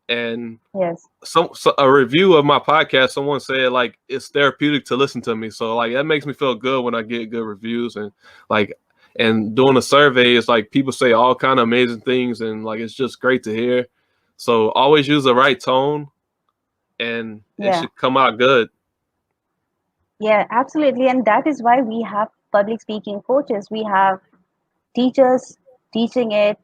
and Yes, so a review of my podcast, someone said like it's therapeutic to listen to me. So like that makes me feel good when I get good reviews and like and doing a survey is like people say all kind of amazing things and like it's just great to hear. So always use the right tone and it yeah, should come out good. yeah, absolutely. And that is why we have public speaking coaches. We have teachers teaching it,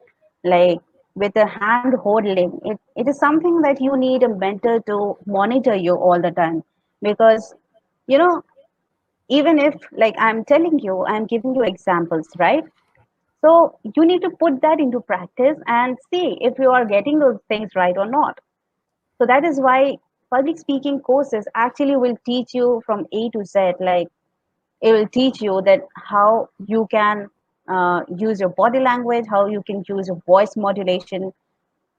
like with a hand holding. It is something that you need a mentor to monitor you all the time. Because, you know, even if, like I'm telling you, I'm giving you examples, right? So you need to put that into practice and see if you are getting those things right or not. So that is why public speaking courses actually will teach you from A to Z. Like it will teach you that how you can use your body language, how you can use your voice modulation.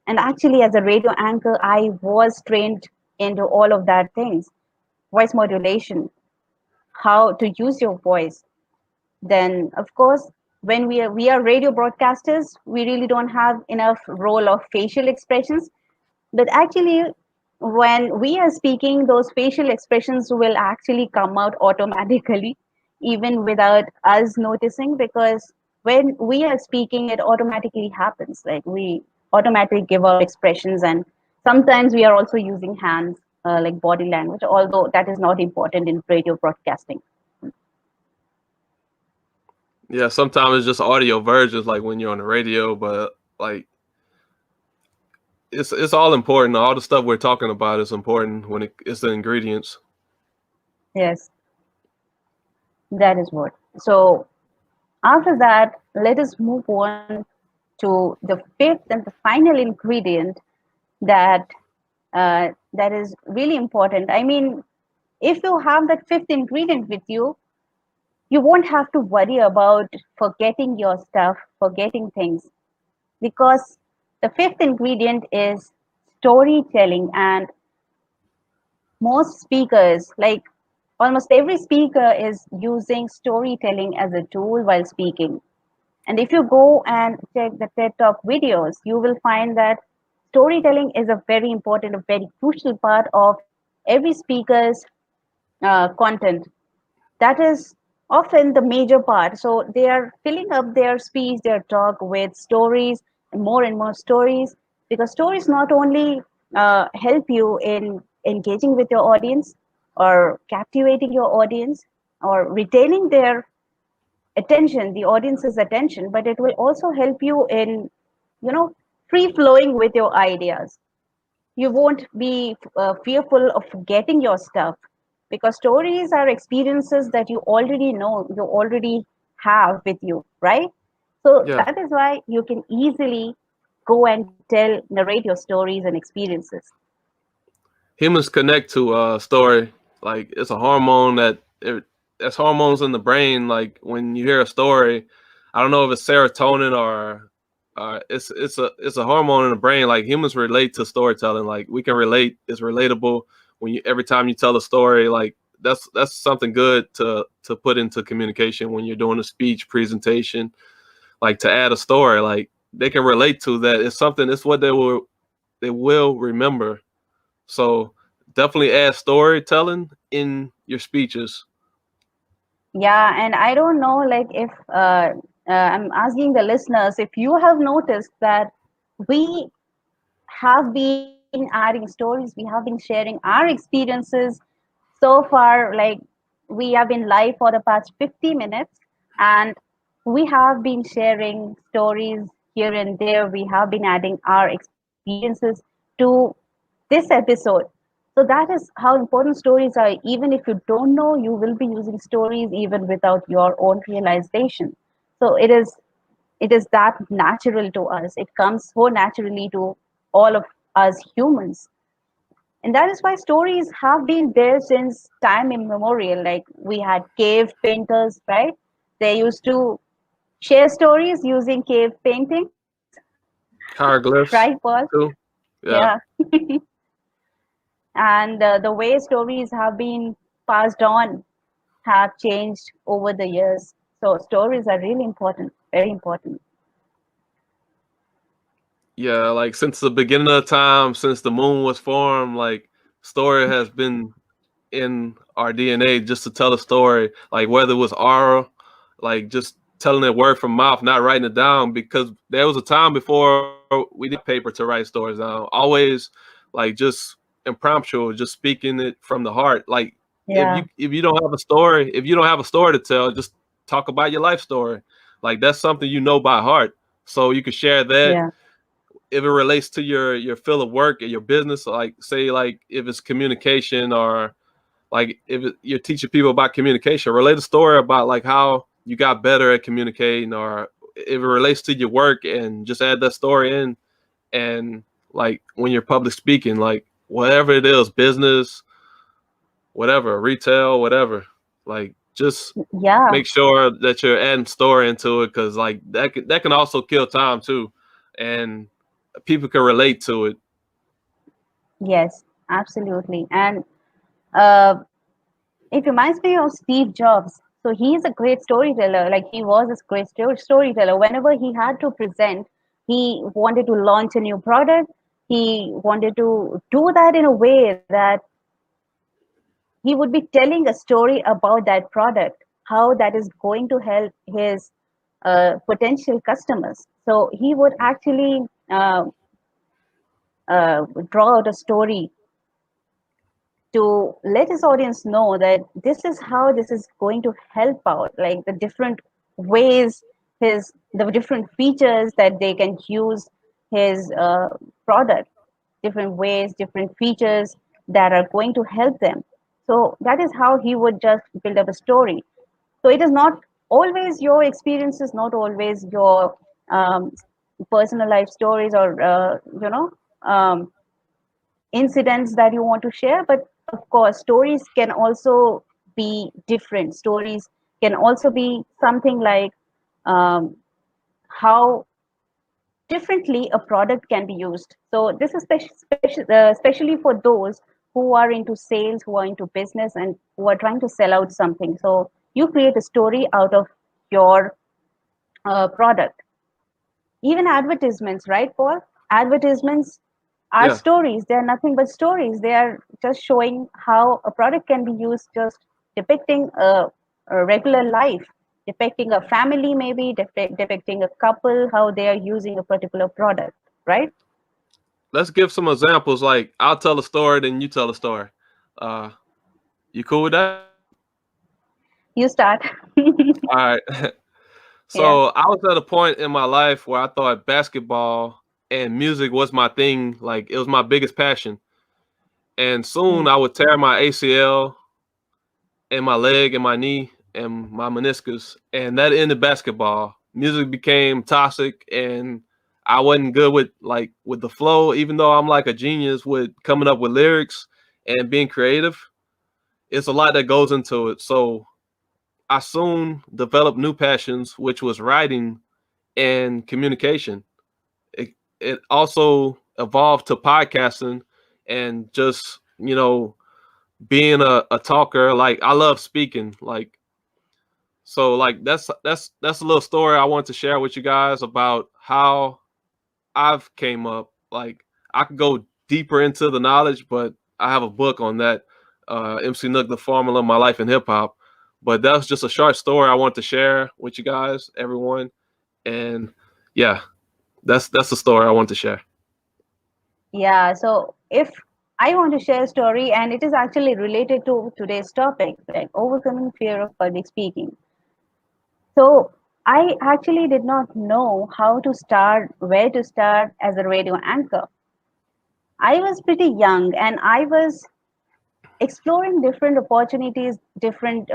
And actually, as a radio anchor, I was trained into all of that things: voice modulation, how to use your voice. Then, of course, when we are radio broadcasters, we really don't have enough role of facial expressions. But actually, when we are speaking, those facial expressions will actually come out automatically, even without us noticing, because when we are speaking, it automatically happens. Like we automatically give out expressions, and sometimes we are also using hands, like body language, although that is not important in radio broadcasting. Yeah, sometimes it's just audio versions like when you're on the radio, but like it's all important. All the stuff we're talking about is important when it's the ingredients. Yes, that is what. So after that, let us move on to the fifth and the final ingredient that that is really important. I mean, if you have that fifth ingredient with you, you won't have to worry about forgetting your stuff, forgetting things, because the fifth ingredient is storytelling. And most speakers, like almost every speaker, is using storytelling as a tool while speaking. And if you go and check the TED Talk videos, you will find that storytelling is a very important, a very crucial part of every speaker's content. That is often the major part. So they are filling up their speech, their talk with stories and more stories, because stories not only help you in engaging with your audience or captivating your audience or retaining their attention, the audience's attention, but it will also help you in, you know, free flowing with your ideas. You won't be fearful of forgetting your stuff, because stories are experiences that you already know, you already have with you, right? So Yeah. that is why you can easily go and narrate your stories and experiences. Humans connect to story. Like it's a hormone that's hormones in the brain. Like when you hear a story, I don't know if it's serotonin or it's a hormone in the brain. Like humans relate to storytelling. Like we can relate. It's relatable when you every time you tell a story. Like that's something good to put into communication when you're doing a speech presentation. like to add a story, like they can relate to that. It's something. It's what they will remember. So definitely add storytelling in your speeches. Yeah, and I don't know, like if I'm asking the listeners if you have noticed that we have been adding stories, we have been sharing our experiences so far. Like we have been live for the past 50 minutes, and we have been sharing stories here and there. We have been adding our experiences to this episode. So that is how important stories are. Even if you don't know, you will be using stories even without your own realization. So it is that natural to us. It comes so naturally to all of us humans. And that is why stories have been there since time immemorial. Like we had cave painters, right? They used to share stories using cave paintings, right, Hieroglyphs Paul? too. Yeah. Yeah. And the way stories have been passed on have changed over the years. So stories are really important, very important. Yeah, like since the beginning of time, since the moon was formed, like story has been in our DNA just to tell a story. Like whether it was oral, like just telling it word from mouth, not writing it down, because there was a time before we did paper to write stories down. Always like just impromptu, just speaking it from the heart. Like Yeah, if you don't have a story, if you don't have a story to tell, just talk about your life story. Like that's something you know by heart. So you can share that yeah, if it relates to your field of work and your business, like say like if it's communication or like you're teaching people about communication, relate a story about like how you got better at communicating, or if it relates to your work and just add that story in. And like when you're public speaking, like whatever it is, business, whatever, retail, whatever, like just yeah. make sure that you're adding story into it, because like that can also kill time too, and people can relate to it. Yes, absolutely. And uh, it reminds me of Steve Jobs. So he's a great storyteller. Like he was a great storyteller. Whenever he had to present, he wanted to launch a new product. He wanted to do that in a way that he would be telling a story about that product, how that is going to help his potential customers. So he would actually draw out a story to let his audience know that this is how this is going to help out, like the different ways, the different features that they can use his product, different ways, different features that are going to help them. So that is how he would just build up a story. So it is not always your experiences, not always your um, personal life stories, or um, incidents that you want to share. But of course stories can also be different. Stories can also be something like um, how differently a product can be used. So this is especially for those who are into sales, who are into business, and who are trying to sell out something. So you create a story out of your product. Even advertisements, right, Paul? Advertisements are Yeah, stories. They are nothing but stories. They are just showing how a product can be used, just depicting a regular life, depicting a family, maybe depicting a couple, how they are using a particular product, right? let's give some examples. Like I'll tell a story, then you tell a story. uh you cool with that? You start. All right. Yeah. So I was at a point in my life where I thought basketball and music was my thing, like it was my biggest passion. And soon Mm. I would tear my ACL in my leg and my knee and my meniscus, and that ended basketball. Music became toxic, and I wasn't good with the flow. Even though I'm like a genius with coming up with lyrics and being creative, it's a lot that goes into it. So I soon developed new passions, which was writing and communication. It also evolved to podcasting and just being a talker. Like I love speaking. Like So like that's a little story I want to share with you guys about how I've came up. Like I could go deeper into the knowledge, but I have a book on that. MC Nook, the formula, my life in hip hop. But that was just a short story I want to share with you guys, everyone. And yeah, that's the story I want to share. Yeah, so if I want to share a story, and it is actually related to today's topic, like overcoming fear of public speaking. So I actually did not know how to start, where to start as a radio anchor. I was pretty young and I was exploring different opportunities, different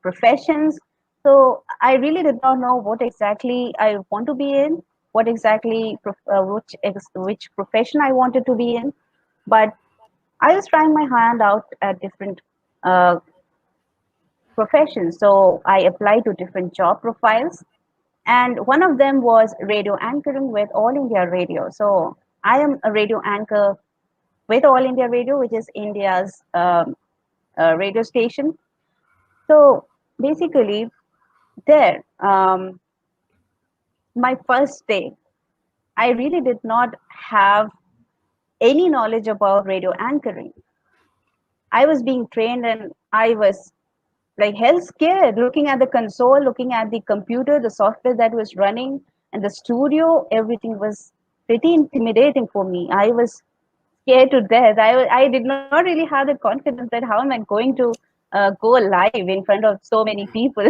professions. So I really did not know what exactly I want to be in, what exactly, which profession I wanted to be in. But I was trying my hand out at different uh, professions. So I applied to different job profiles, and one of them was radio anchoring with All India Radio. So I am a radio anchor with All India Radio, which is India's radio station. So basically, there, my first day, I really did not have any knowledge about radio anchoring. I was being trained and I was like hell scared looking at the console, looking at the computer, the software that was running, and the studio. Everything was pretty intimidating for me. I was scared to death. I did not really have the confidence that how am I going to go live in front of so many people.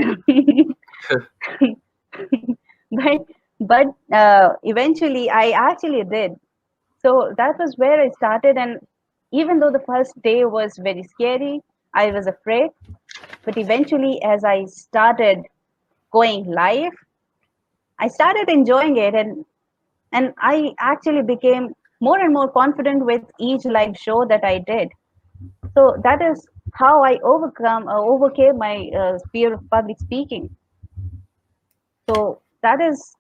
but but eventually I actually did. So that was where I started, and even though the first day was very scary, I was afraid, but eventually, as I started going live, I started enjoying it, and I actually became more and more confident with each live show that I did. So that is how I overcame my fear of public speaking. So that is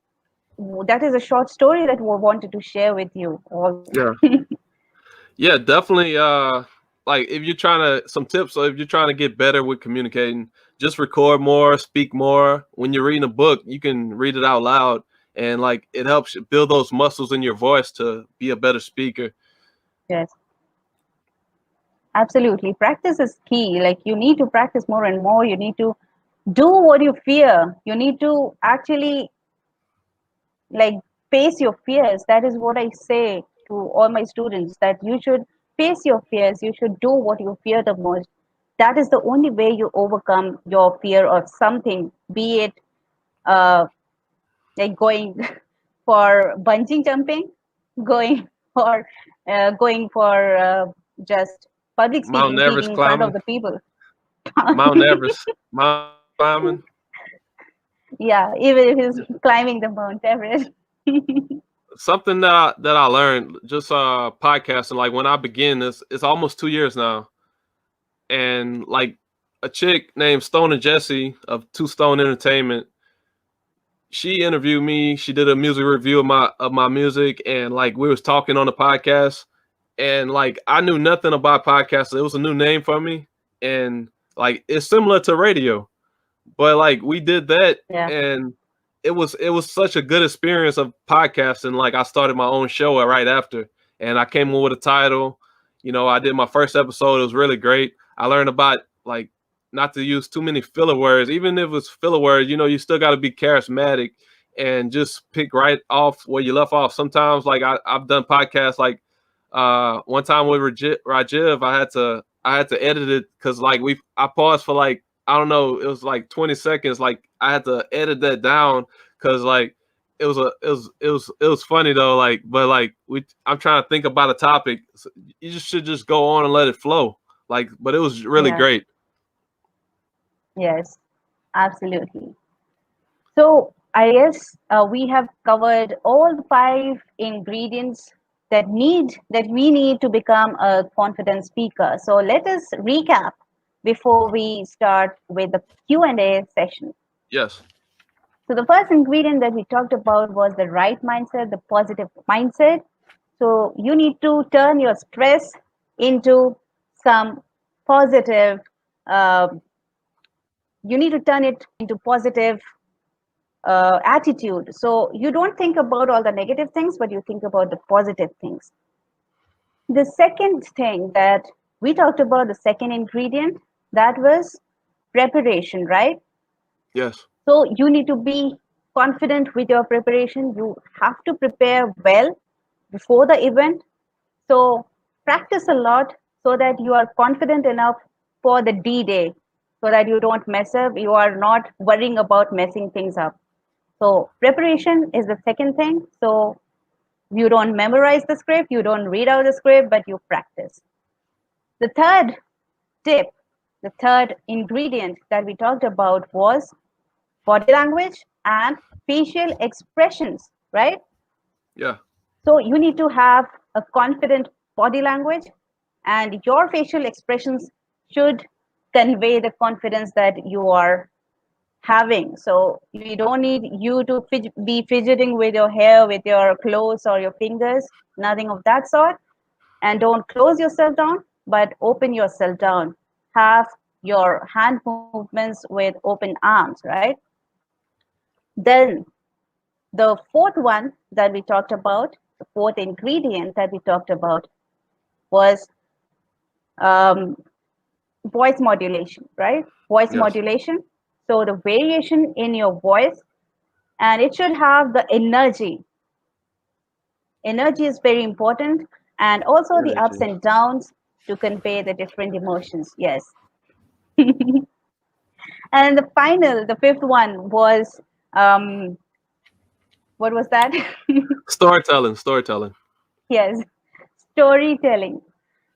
a short story that we wanted to share with you all. Yeah. Yeah, definitely. Like if you're trying to some tips, so if you're trying to get better with communicating, just record more, speak more. When you're reading a book, you can read it out loud, and like it helps you build those muscles in your voice to be a better speaker. Yes, absolutely. Practice is key. Like you need to practice more and more. You need to do what you fear. You need to actually like face your fears. That is what I say to all my students, that you should face your fears. You should do what you fear the most. That is the only way you overcome your fear of something, be it uh, like going for bungee jumping, going for just public Mount speaking, Everest speaking in front of climbing, the people. Mount Everest, Mount Everest climbing. Yeah, even if it's climbing the Mount Everest. Something that I learned just podcasting. Like when I began this, it's almost 2 years now, and like a chick named Stone and Jesse of Two Stone Entertainment, she interviewed me. She did a music review of my music, and like we was talking on the podcast, and like I knew nothing about podcasts. It was a new name for me, and like it's similar to radio, but like we did that, Yeah. and it was such a good experience of podcasting. Like I started my own show right after, and I came up with a title. I did my first episode. It was really great. I learned about like not to use too many filler words. Even if it's filler words, you still got to be charismatic and just pick right off where you left off. Sometimes, like I've done podcasts like one time with Rajiv, I had to edit it because like I paused for like I don't know, it was like 20 seconds. Like I had to edit that down because like it was funny though. Like, but like I'm trying to think about a topic. So you just should just go on and let it flow. Like, but it was really Yeah. great. Yes. Absolutely. So I guess we have covered all the five ingredients that we need to become a confident speaker. So let us recap before we start with the Q&A session. Yes. So the first ingredient that we talked about was the right mindset, the positive mindset. So you need to turn your stress into some positive uh, you need to turn it into positive attitude. So you don't think about all the negative things, but you think about the positive things. The second thing that we talked about, the second ingredient, that was preparation, right? Yes. So you need to be confident with your preparation. You have to prepare well before the event. So practice a lot so that you are confident enough for the D day, so that you don't mess up. You are not worrying about messing things up. So preparation is the second thing. So you don't memorize the script, you don't read out the script, but you practice. The third tip, the third ingredient that we talked about was body language and facial expressions, right? Yeah. So you need to have a confident body language, and your facial expressions should convey the confidence that you are having. So we don't need you to be fidgeting with your hair, with your clothes or your fingers, nothing of that sort. And don't close yourself down, but open yourself down. Have your hand movements with open arms, right? Then the fourth one that we talked about, the fourth ingredient that we talked about was um, voice modulation, right? Voice Yes. modulation. So the variation in your voice, and it should have the energy. Energy is very important, and also the ups Energy. and downs to convey the different emotions. Yes. And the fifth one was, um, what was that? Storytelling. Storytelling. Yes, storytelling.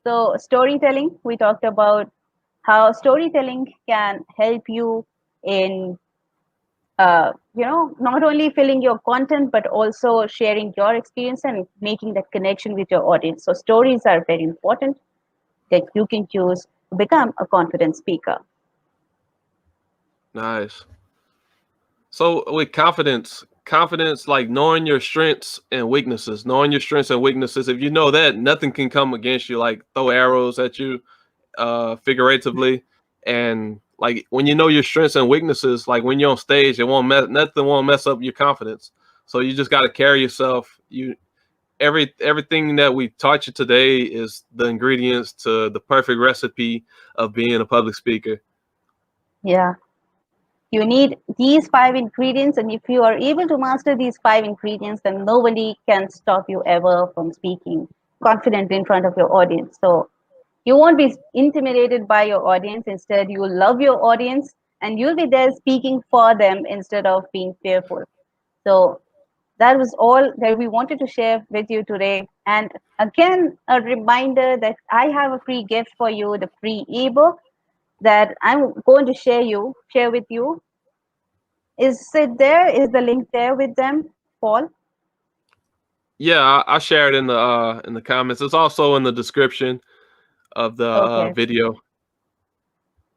So, storytelling, we talked about how storytelling can help you in, not only filling your content, but also sharing your experience and making that connection with your audience. So, stories are very important that you can use to become a confident speaker. Nice. So with confidence, like knowing your strengths and weaknesses, knowing your strengths and weaknesses. If you know that, nothing can come against you, like throw arrows at you, figuratively. And like when you know your strengths and weaknesses, like when you're on stage, nothing won't mess up your confidence. So you just got to carry yourself. Everything that we taught you today is the ingredients to the perfect recipe of being a public speaker. Yeah. You need these five ingredients, and if you are able to master these five ingredients, then nobody can stop you ever from speaking confidently in front of your audience. So you won't be intimidated by your audience. Instead, you will love your audience and you'll be there speaking for them instead of being fearful. So that was all that we wanted to share with you today. And again, a reminder that I have a free gift for you, the free ebook that I'm going to share with you. Is it there? Is the link there with them, Paul? Yeah, I share it in the comments. It's also in the description of the Okay, video.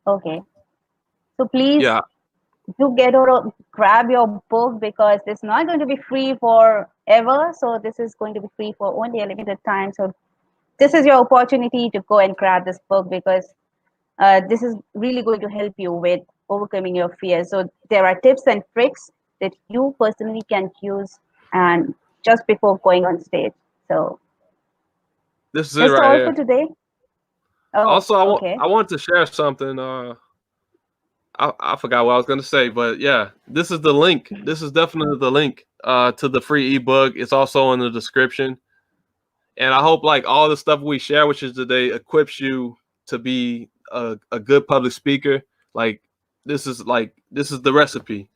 okay. So please Yeah. do get or grab your book, because it's not going to be free forever. So this is going to be free for only a limited time. So this is your opportunity to go and grab this book, because this is really going to help you with overcoming your fears. So there are tips and tricks that you personally can use and just before going on stage. So This is it that's right all for here. today. Oh, Also, okay. I want to share something. I forgot what I was gonna say, but yeah, this is the link. This is definitely the link to the free ebook. It's also in the description. And I hope like all the stuff we share with you today equips you to be a good public speaker. Like this is the recipe.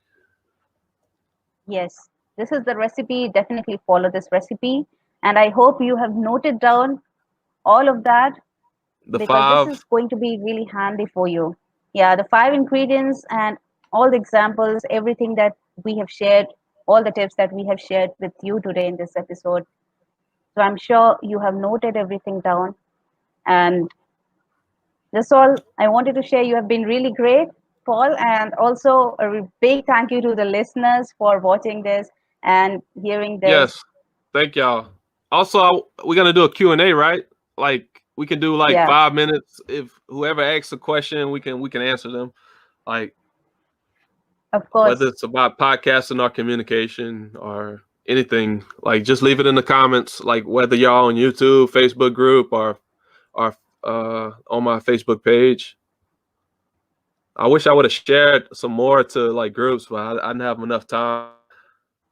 Yes, this is the recipe. Definitely follow this recipe. And I hope you have noted down all of that, The because this five, is going to be really handy for you. Yeah, the five ingredients and all the examples, everything that we have shared, all the tips that we have shared with you today in this episode. So I'm sure you have noted everything down. And that's all I wanted to share. You have been really great, Paul. And also a big thank you to the listeners for watching this and hearing this. yes. Thank y'all. Also, we're gonna do a Q&A, right? Like we can do like Yeah. 5 minutes. If whoever asks a question, we can answer them. Like Of whether course. it's about podcasting or communication or anything. Like just leave it in the comments. Like whether y'all on YouTube, Facebook group, or on my Facebook page. I wish I would have shared some more to like groups, but I didn't have enough time.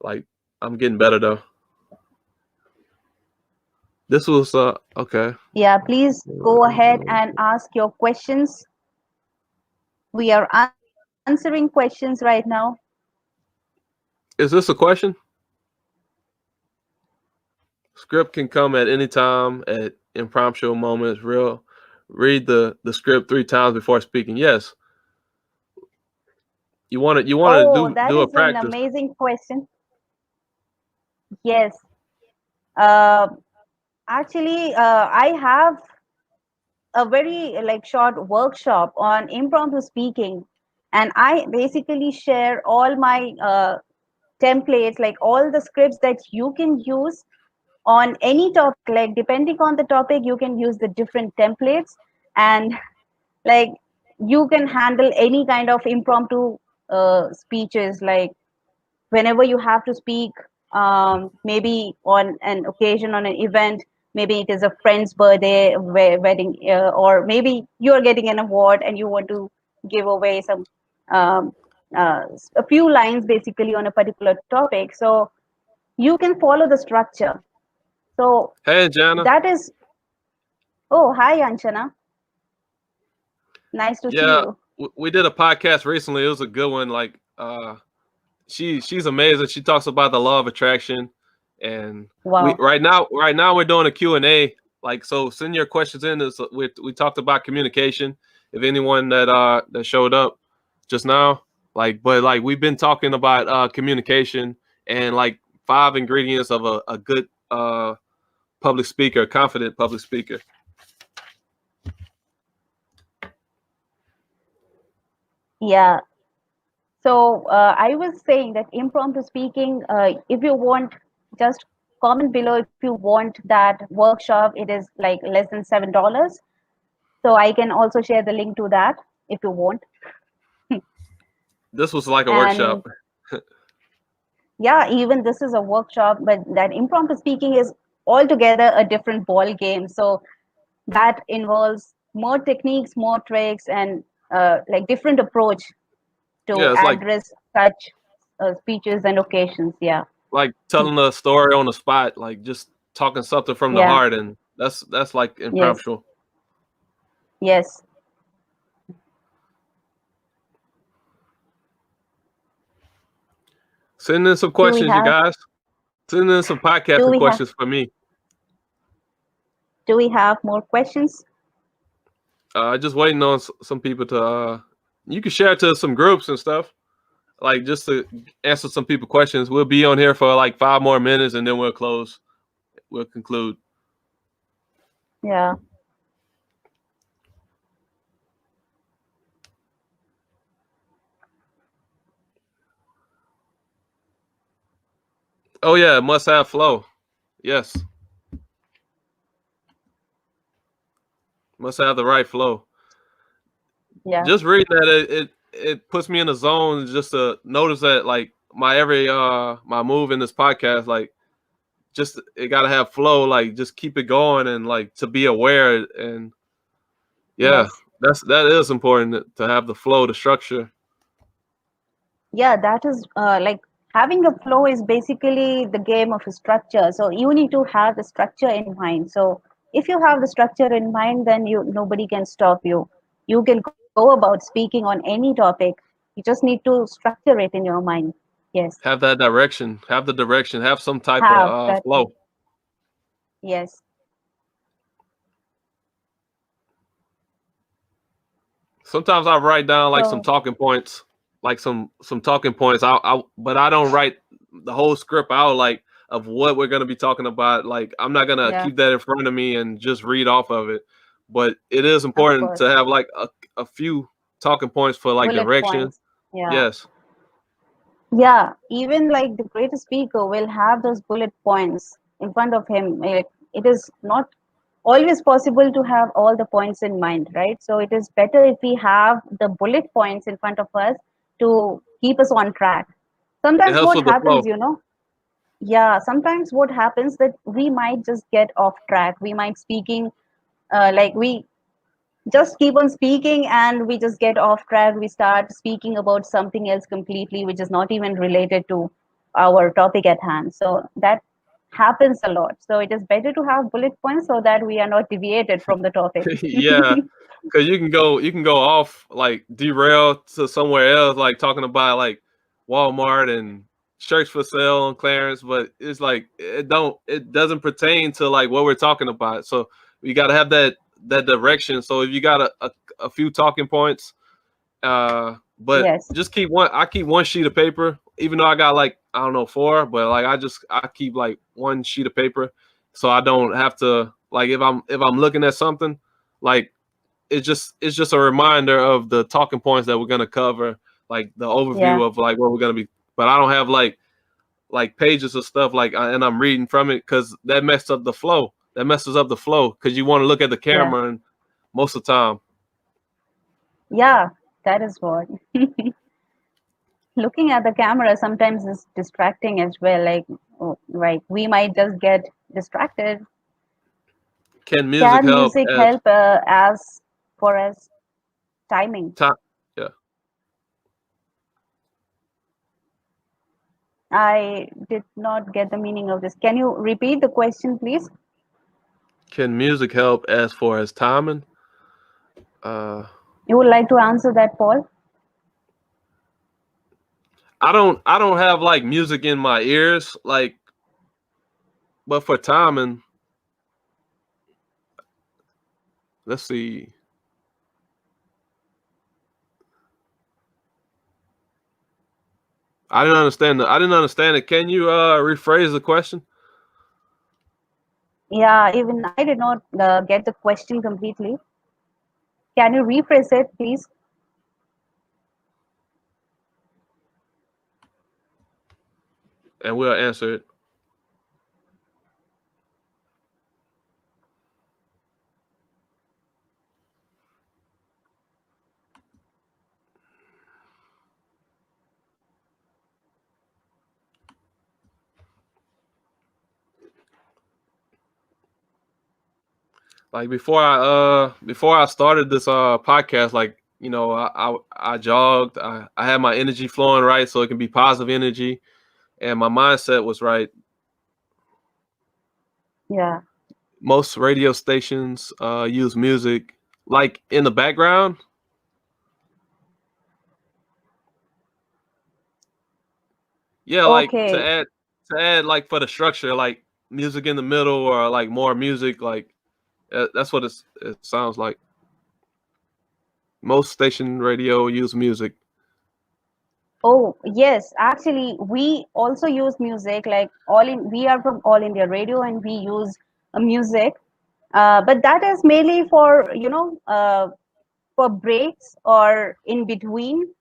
Like I'm getting better though. This was okay. Yeah, please go ahead and ask your questions. We are answering questions right now. Is this a question? Script can come at any time at impromptu moments. Real. Read the script 3 times before speaking. Yes. You want to Oh, do that do a is an practice. amazing question. Yes. Uh, Actually, I have a very like short workshop on impromptu speaking, and I basically share all my templates, like all the scripts that you can use on any topic. Like depending on the topic, you can use the different templates, and like you can handle any kind of impromptu speeches, like whenever you have to speak, maybe on an occasion, on an event, maybe it is a friend's birthday, wedding, or maybe you're getting an award and you want to give away some um, a few lines basically on a particular topic. So you can follow the structure. So Hey, Jana. that is. Oh, hi Anchana, nice to see Yeah, you. we did a podcast recently. It was a good one. Like, she's amazing. She talks about the law of attraction, and we Wow. right now we're doing a Q&A. Like, so send your questions in. We talked about communication. If anyone that showed up just now, like, but like we've been talking about communication and like 5 ingredients of a good public speaker, confident public speaker. Yeah. So I was saying that impromptu speaking, if you want, just comment below if you want that workshop. It is like less than $7. So I can also share the link to that if you want. This was like a And workshop. yeah, even this is a workshop, but that impromptu speaking is altogether a different ball game. So that involves more techniques, more tricks, and like different approach to Yeah, it's address such speeches and occasions. Yeah. like telling a story on the spot, like just talking something from the Yeah. heart, and that's like Yes. impromptu. Yes. Send in some Do we questions, you have guys. Send in some do podcasting we have questions for me. do we have more questions? Just waiting on some people to. You can share it to some groups and stuff, like just to answer some people questions. We'll be on here for like 5 more minutes, and then we'll close. We'll conclude. Yeah. Oh yeah, it must have flow. Yes, must have the right flow. Yeah. Just reading that, it puts me in the zone just to notice that like my move in this podcast, like just it gotta have flow, like just keep it going and like to be aware. And yeah, Yes. that is important to have the flow, the structure. Yeah, that is like having a flow is basically the game of a structure. So you need to have the structure in mind. So if you have the structure in mind, then you nobody can stop you. You can go about speaking on any topic. You just need to structure it in your mind. Yes. Have that direction, have the direction, have some type of Have that. flow. Yes. Sometimes I write down like some So talking points, like some talking points. But I don't write the whole script out, like of what we're gonna be talking about. Like I'm not gonna yeah, keep that in front of me and just read off of it. But it is of important to course. have like a few talking points for like Bullet direction. points. Yeah. Yes, Yeah, even like the greatest speaker will have those bullet points in front of him. Like, it is not always possible to have all the points in mind, right? So it is better if we have the bullet points in front of us to keep us on track. It Sometimes helps what with the happens, flow. yeah, sometimes what happens that we might just get off track. We might speaking like we just keep on speaking and we just get off track. We start speaking about something else completely, which is not even related to our topic at hand. So that happens a lot. So it is better to have bullet points so that we are not deviated from the topic. Yeah, because you can go off like derail to somewhere else, like talking about like Walmart and shirts for sale on clearance, but it's like it doesn't pertain to like what we're talking about. So you got to have that direction. So if you got a few talking points, but Yes. just keep one. I keep one sheet of paper, even though I got like I don't know four, but like I keep like one sheet of paper, so I don't have to like if I'm looking at something, like it's just a reminder of the talking points that we're gonna cover, like the Yeah. overview of like what we're gonna be. But I don't have like pages of stuff like and I'm reading from it because that messed up the flow. That messes up the flow because you want to look at the Yeah. camera and most of the time. Yeah. That is what. Looking at the camera sometimes is distracting as well. Like, oh, right, we might just get distracted. Can music Can help music as help as for as timing? time? Yeah. I did not get the meaning of this. Can you repeat the question, please? Can music help as far as timing? Uh, You would like to answer that, Paul? I don't have like music in my ears, like, but for timing, let's see. I didn't understand it. Can you rephrase the question? Yeah, even I did not get the question completely. Can you rephrase it, please? And we'll answer it. Like before I started this podcast, like I jogged. I had my energy flowing right, so it can be positive energy, and my mindset was right. Yeah. Most radio stations use music like in the background. Yeah, like to Okay. add like for the structure, like music in the middle or like more music, like that's what it sounds like. Most station radio use music. Oh, yes. Actually, we also use music. Like all in, we are from All India Radio, and we use music. But that is mainly for for breaks or in between.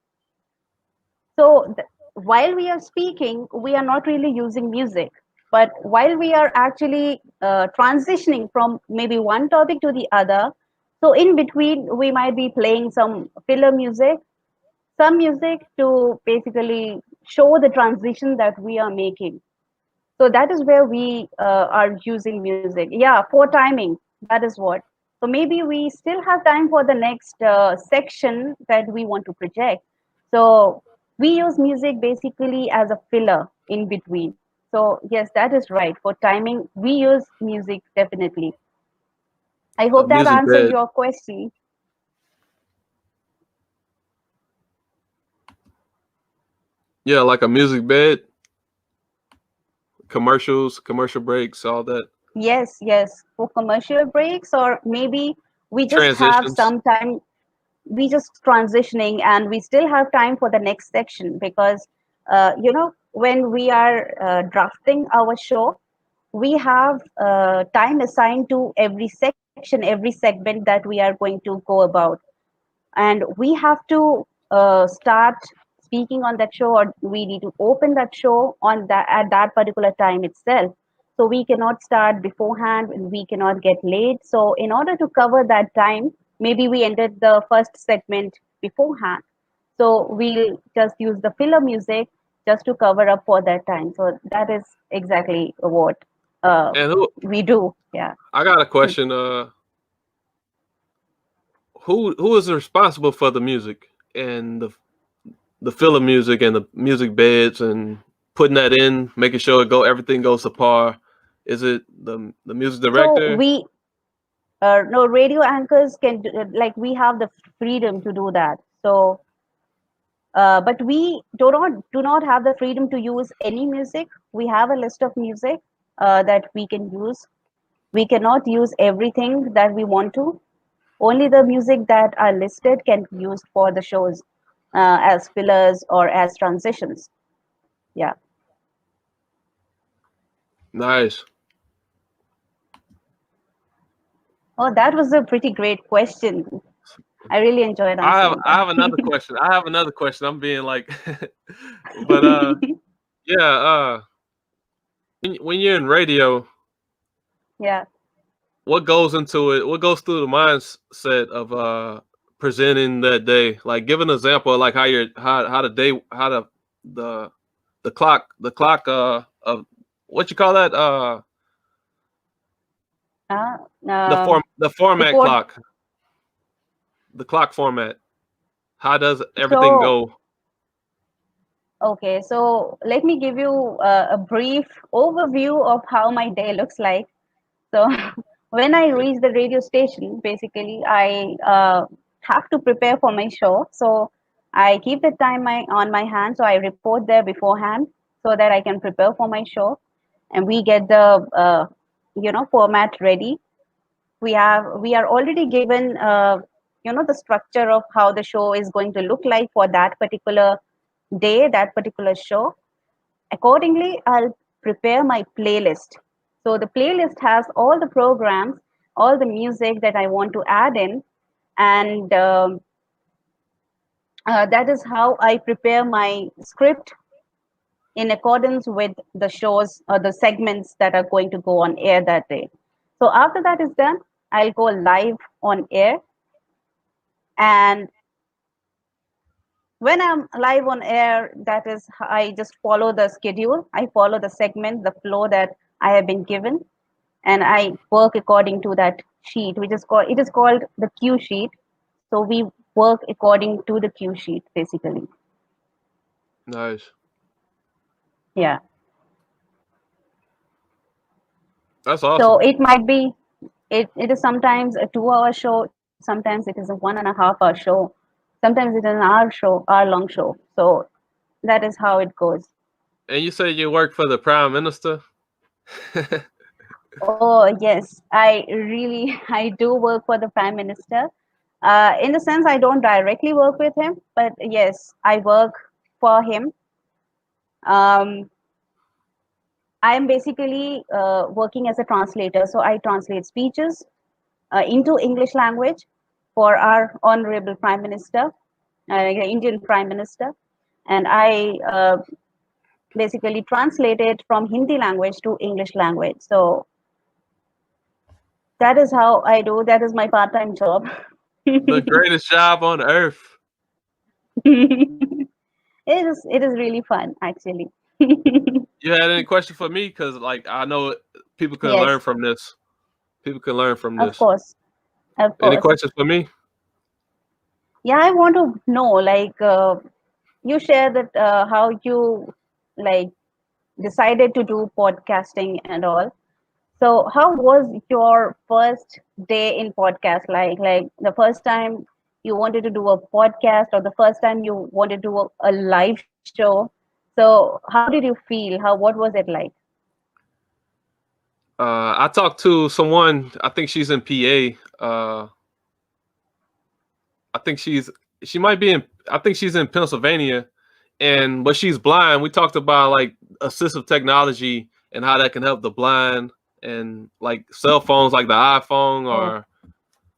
So while we are speaking, we are not really using music. But while we are actually transitioning from maybe one topic to the other, so in between, we might be playing some filler music, some music to basically show the transition that we are making. So that is where we are using music. Yeah, for timing. That is what. So maybe we still have time for the next section that we want to project. So we use music basically as a filler in between. So yes, that is right. For timing, we use music definitely. I A hope that music answers bed. your question. Yeah, like a music bed, commercials, commercial breaks, all that. Yes, yes. For commercial breaks, or maybe we just have Transitions. some time, we just transitioning and we still have time for the next section because when we are drafting our show, we have time assigned to every section, every segment that we are going to go about, and we have to start speaking on that show, or we need to open that show on that at that particular time itself. So we cannot start beforehand and we cannot get late. So in order to cover that time, maybe we ended the first segment beforehand. So we'll just use the filler music just to cover up for that time. So that is exactly what uh, And who? we do. Yeah. I got a Hmm. question. Who is responsible for the music and the filler music and the music beds and putting that in, making sure everything goes to par? Is it the music So director? we no radio anchors can do, like we have the freedom to do that. So but we do not have the freedom to use any music. We have a list of music that we can use. We cannot use everything that we want to. Only the music that are listed can be used for the shows as fillers or as transitions. Yeah. Nice. Oh, that was a pretty great question. I really enjoyed I have answering I that. have another question. I have another question. I'm being like, but yeah. When you're in radio, Yeah. what goes into it? What goes through the mindset of presenting that day? Like, give an example of like how the day the the clock of what you call that Uh, the format before, clock, the clock format. How does everything so go? okay, so let me give you a brief overview of how my day looks like. So when I reach the radio station, basically I have to prepare for my show. So I keep the time on my hand. So I report there beforehand so that I can prepare for my show, and we get the format ready. We are already given the structure of how the show is going to look like for that particular day, that particular show. Accordingly, I'll prepare my playlist. So the playlist has all the programs, all the music that I want to add in, and that is how I prepare my script in accordance with the shows or the segments that are going to go on air that day. So after that is done, I'll go live on air, and when I'm live on air, that is, I just follow the schedule. I follow the segment, the flow that I have been given, and I work according to that sheet, which is called, it is called the cue sheet. So we work according to the cue sheet, basically. Nice. Yeah. That's So awesome. it might be, it is sometimes a 2 hour show, sometimes it is a 1.5 hour show, sometimes it is an hour long show. So that is how it goes. And you say you work for the prime minister? Oh, yes, I really, I do work for the Prime Minister. In the sense, I don't directly work with him, but yes, I work for him. Um, I am basically working as a translator. So I translate speeches into English language for our Honorable Prime Minister, the Indian Prime Minister. And I basically translate it from Hindi language to English language. So that is how I do. That is my part-time job. The greatest job on earth. It is really fun, actually. You had any question for me? Because like I know people can learn Yes, from this. People can learn from of this. course, of Any course. questions for me? Yeah, I want to know, like, you share that how you like decided to do podcasting and all. So, how was your first day in podcast like? Like the first time you wanted to do a podcast, or the first time you wanted to do a live show. So, how did you feel? What was it like? I talked to someone. I think she's in PA. I think she might be in. I think she's in Pennsylvania, and but she's blind. We talked about like assistive technology and how that can help the blind, and like cell phones, like the iPhone, Oh,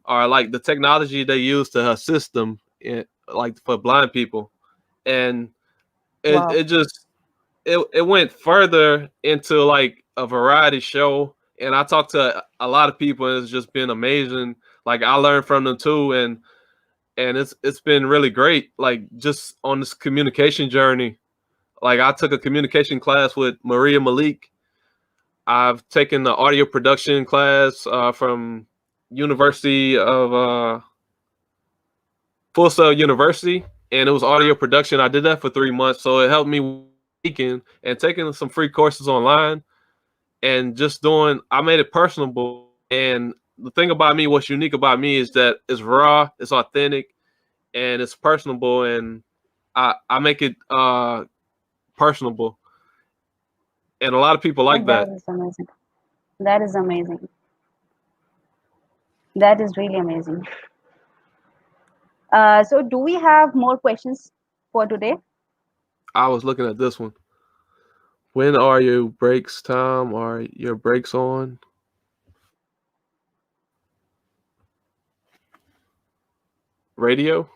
or like the technology they use to assist them, like for blind people, and it wow. it just it went further into like a variety show, and I talked to a lot of people, and it's just been amazing. Like I learned from them too, and and it's been really great. Like just on this communication journey. Like I took a communication class with Maria Malik. I've taken the audio production class from University of Full Sail University, and it was audio production. I did that for 3 months, so it helped me speaking and taking some free courses online and just doing. I made it personable, and the thing about me, what's unique about me, is that it's raw, it's authentic, and it's personable, and I make it personable, and a lot of people like That that. is amazing. That is amazing. That is really amazing. So, do we have more questions for today? I was looking at this one. When are your breaks, Tom? Are your breaks on? Radio?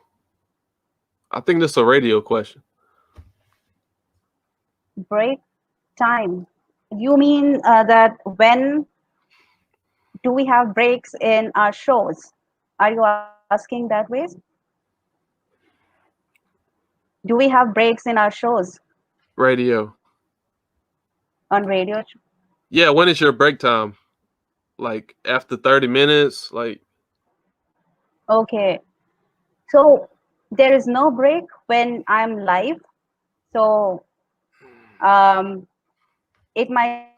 I think this is a radio question. Break time. You mean that when do we have breaks in our shows? Are you asking that way? Do we have breaks in our shows Radio. on radio? Yeah, when is your break time? Like after 30 minutes? Like, Okay. So there is no break when I'm live. So um, it might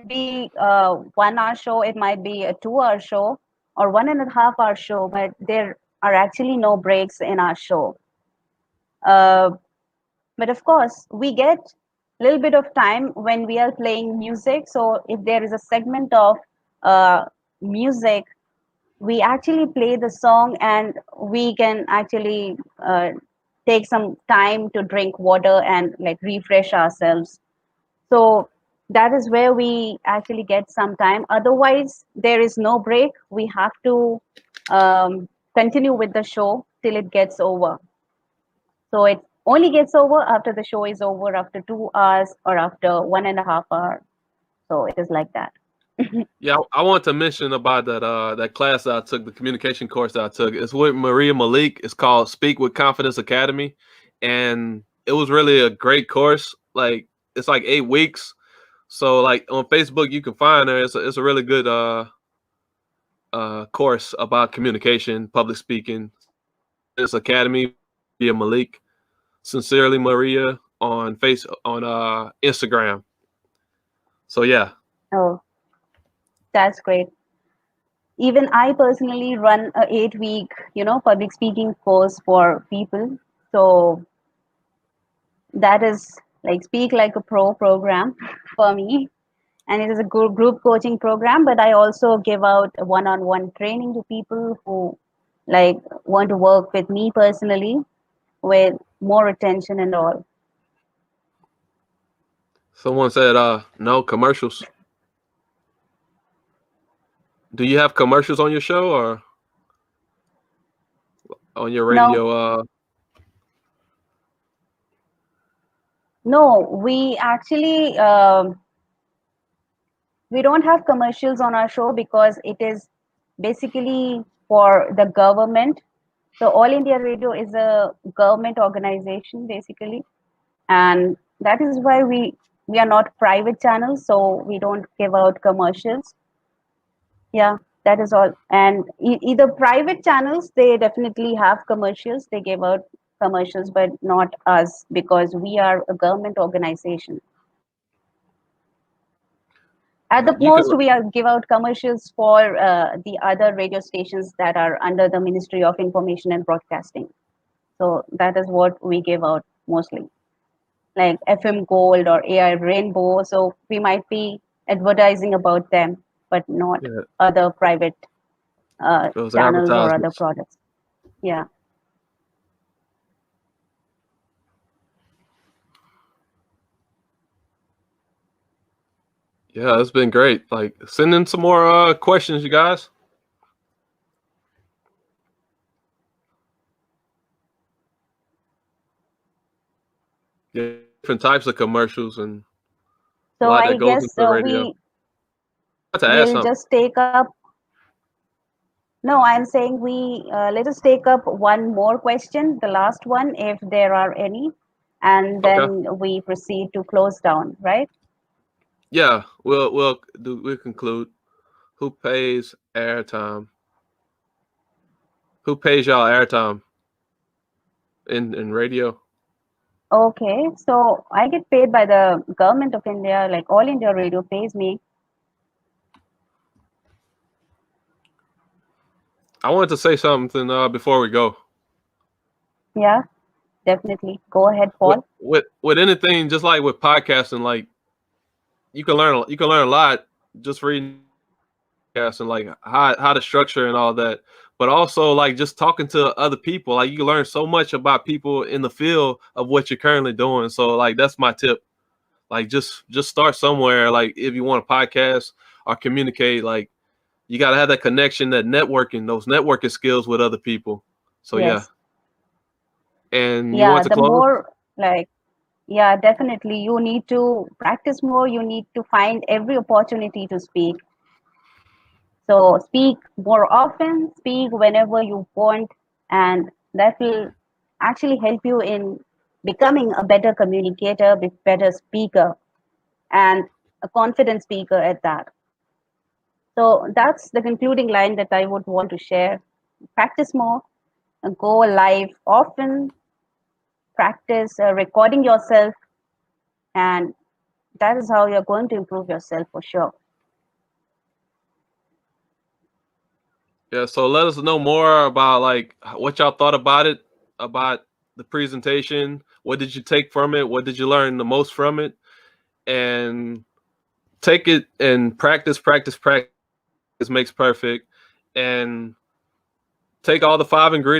be a 1 hour show, it might be a 2 hour show, or 1.5 hour show, but there are actually no breaks in our show. Uh, but of course, we get a little bit of time when we are playing music. So if there is a segment of music, we actually play the song and we can actually take some time to drink water and like refresh ourselves. So that is where we actually get some time. Otherwise, there is no break. We have to continue with the show till it gets over. So it only gets over after the show is over, after 2 hours or after 1.5 hours. So it is like that. yeah, I want to mention about that class that I took, the communication course that I took. It's with Maria Malik. It's called Speak with Confidence Academy, and it was really a great course. Like it's like 8 weeks. So like on Facebook, you can find her. It's a really good course about communication, public speaking. It's Academy via Malik. Sincerely Maria on Instagram. So yeah. Oh, that's great. Even I personally run a 8 week, public speaking course for people. So that is like Speak Like a Pro program for me. And it is a group coaching program, but I also give out one-on-one training to people who like want to work with me personally with more attention and all. Someone said no commercials. Do you have commercials on your show or on your No, radio? no, we actually we don't have commercials on our show because it is basically for the government. So All India Radio is a government organization basically, and that is why we are not private channels, so we don't give out commercials. Yeah, that is all. And either private channels, they definitely have commercials, they give out commercials, but not us because we are a government organization. At the You can. most, we are give out commercials for the other radio stations that are under the Ministry of Information and Broadcasting. So that is what we give out mostly, like FM Gold or AI Rainbow. So we might be advertising about them, but not Yeah, other private those channels or other advertisements. products. Yeah. Yeah, it's been great. Like send in some more questions, you guys. Yeah, different types of commercials and a So lot I that goes guess into the radio. we I have to ask will something. just take up. No, I'm saying we let us take up one more question, the last one, if there are any, and Okay. then we proceed to close down, right? Yeah, we'll conclude. Who pays airtime? Who pays y'all airtime in radio? Okay, so I get paid by the government of India, like All India Radio pays me. I wanted to say something before we go. Yeah, definitely. Go ahead, With Paul. with anything, just like with podcasting, like you can learn a lot just reading podcasts and like how to structure and all that. But also like just talking to other people, like you can learn so much about people in the field of what you're currently doing. So like that's my tip. Like just start somewhere. Like if you want to podcast or communicate, like you got to have that connection, that networking, those networking skills with other people. So yeah. Yes. And you Yeah, want to the close? more like, yeah, definitely. You need to practice more. You need to find every opportunity to speak. So speak more often, speak whenever you want, and that will actually help you in becoming a better communicator, better speaker, and a confident speaker at that. So that's the concluding line that I would want to share. Practice more, go live often, practice recording yourself, and that is how you're going to improve yourself for sure. Yeah, so let us know more about like what y'all thought about it, about the presentation. What did you take from it? What did you learn the most from it? And take it and practice, practice, practice makes perfect. And take all the five ingredients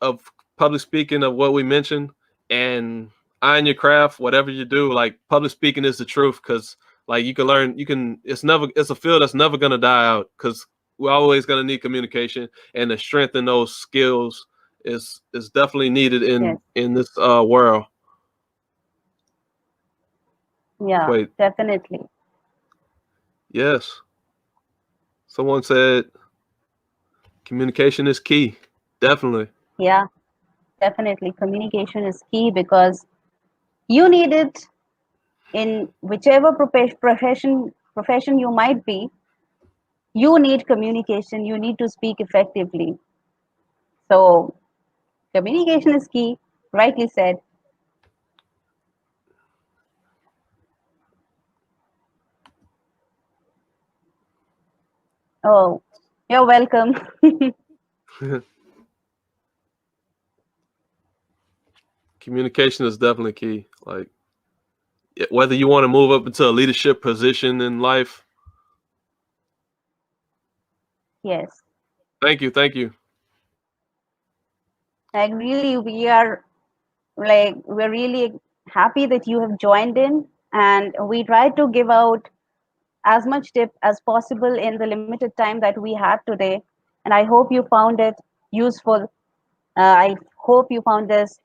of public speaking of what we mentioned and iron your craft, whatever you do. Like public speaking is the truth because like you can learn, you can. It's a field that's never gonna die out because we're always gonna need communication and to strengthen those skills is definitely needed Yes, in this world. yeah, Wait, definitely. yes, someone said communication is key. Definitely. Yeah, definitely. Communication is key because you need it in whichever profession you might be. You need communication. You need to speak effectively. So communication is key. Rightly said. Oh, you're welcome. Communication is definitely key. Like whether you want to move up into a leadership position in life. Yes. Thank you, thank you. Like really, we're really happy that you have joined in, and we try to give out as much tip as possible in the limited time that we have today. And I hope you found it useful. I hope you found this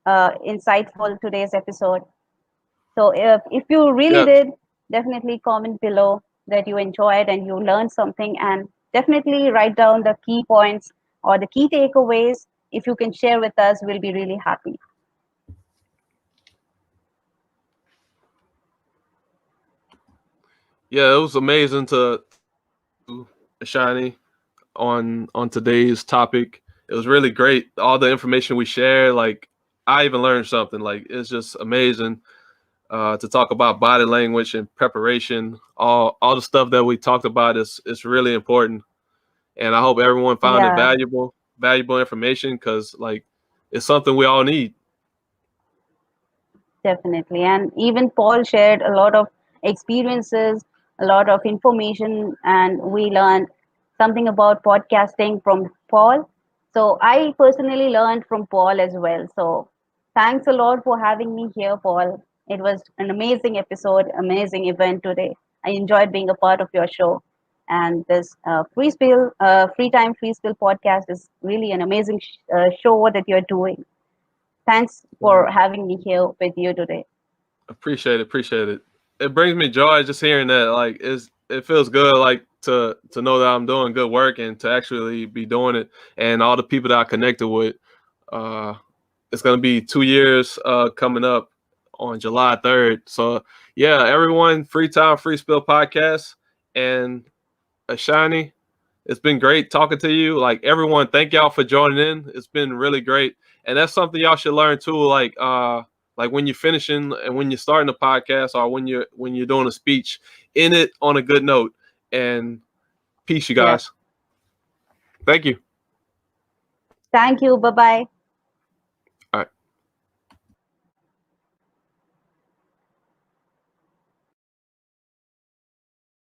insightful today's episode. So if you really Yes, did, definitely comment below that you enjoyed and you learned something, and definitely write down the key points or the key takeaways. If you can share with us, we'll be really happy. yeah, it was amazing to Ishani on today's topic. It was really great. All the information we shared, like I even learned something. Like it's just amazing to talk about body language and preparation. All the stuff that we talked about is really important, and I hope everyone found it Yeah, valuable information because like it's something we all need. definitely. And even Paul shared a lot of experiences, a lot of information, and we learned something about podcasting from Paul. So I personally learned from Paul as well. So thanks a lot for having me here, Paul. It was an amazing episode, amazing event today. I enjoyed being a part of your show. And this free time free spill podcast is really an amazing show that you're doing. Thanks for Well, having me here with you today. appreciate it. It brings me joy just hearing that. Like it feels good. Like to know that I'm doing good work and to actually be doing it, and all the people that I connected with. It's gonna be 2 years coming up on July 3rd. So yeah, everyone, Free Time Free Spill podcast, and Ishani, it's been great talking to you. Like everyone, thank y'all for joining in. It's been really great, and that's something y'all should learn too. Like when you're finishing and when you're starting a podcast or when you're doing a speech, end it on a good note. And peace, you Yeah. guys. Thank you. Thank you. Bye bye.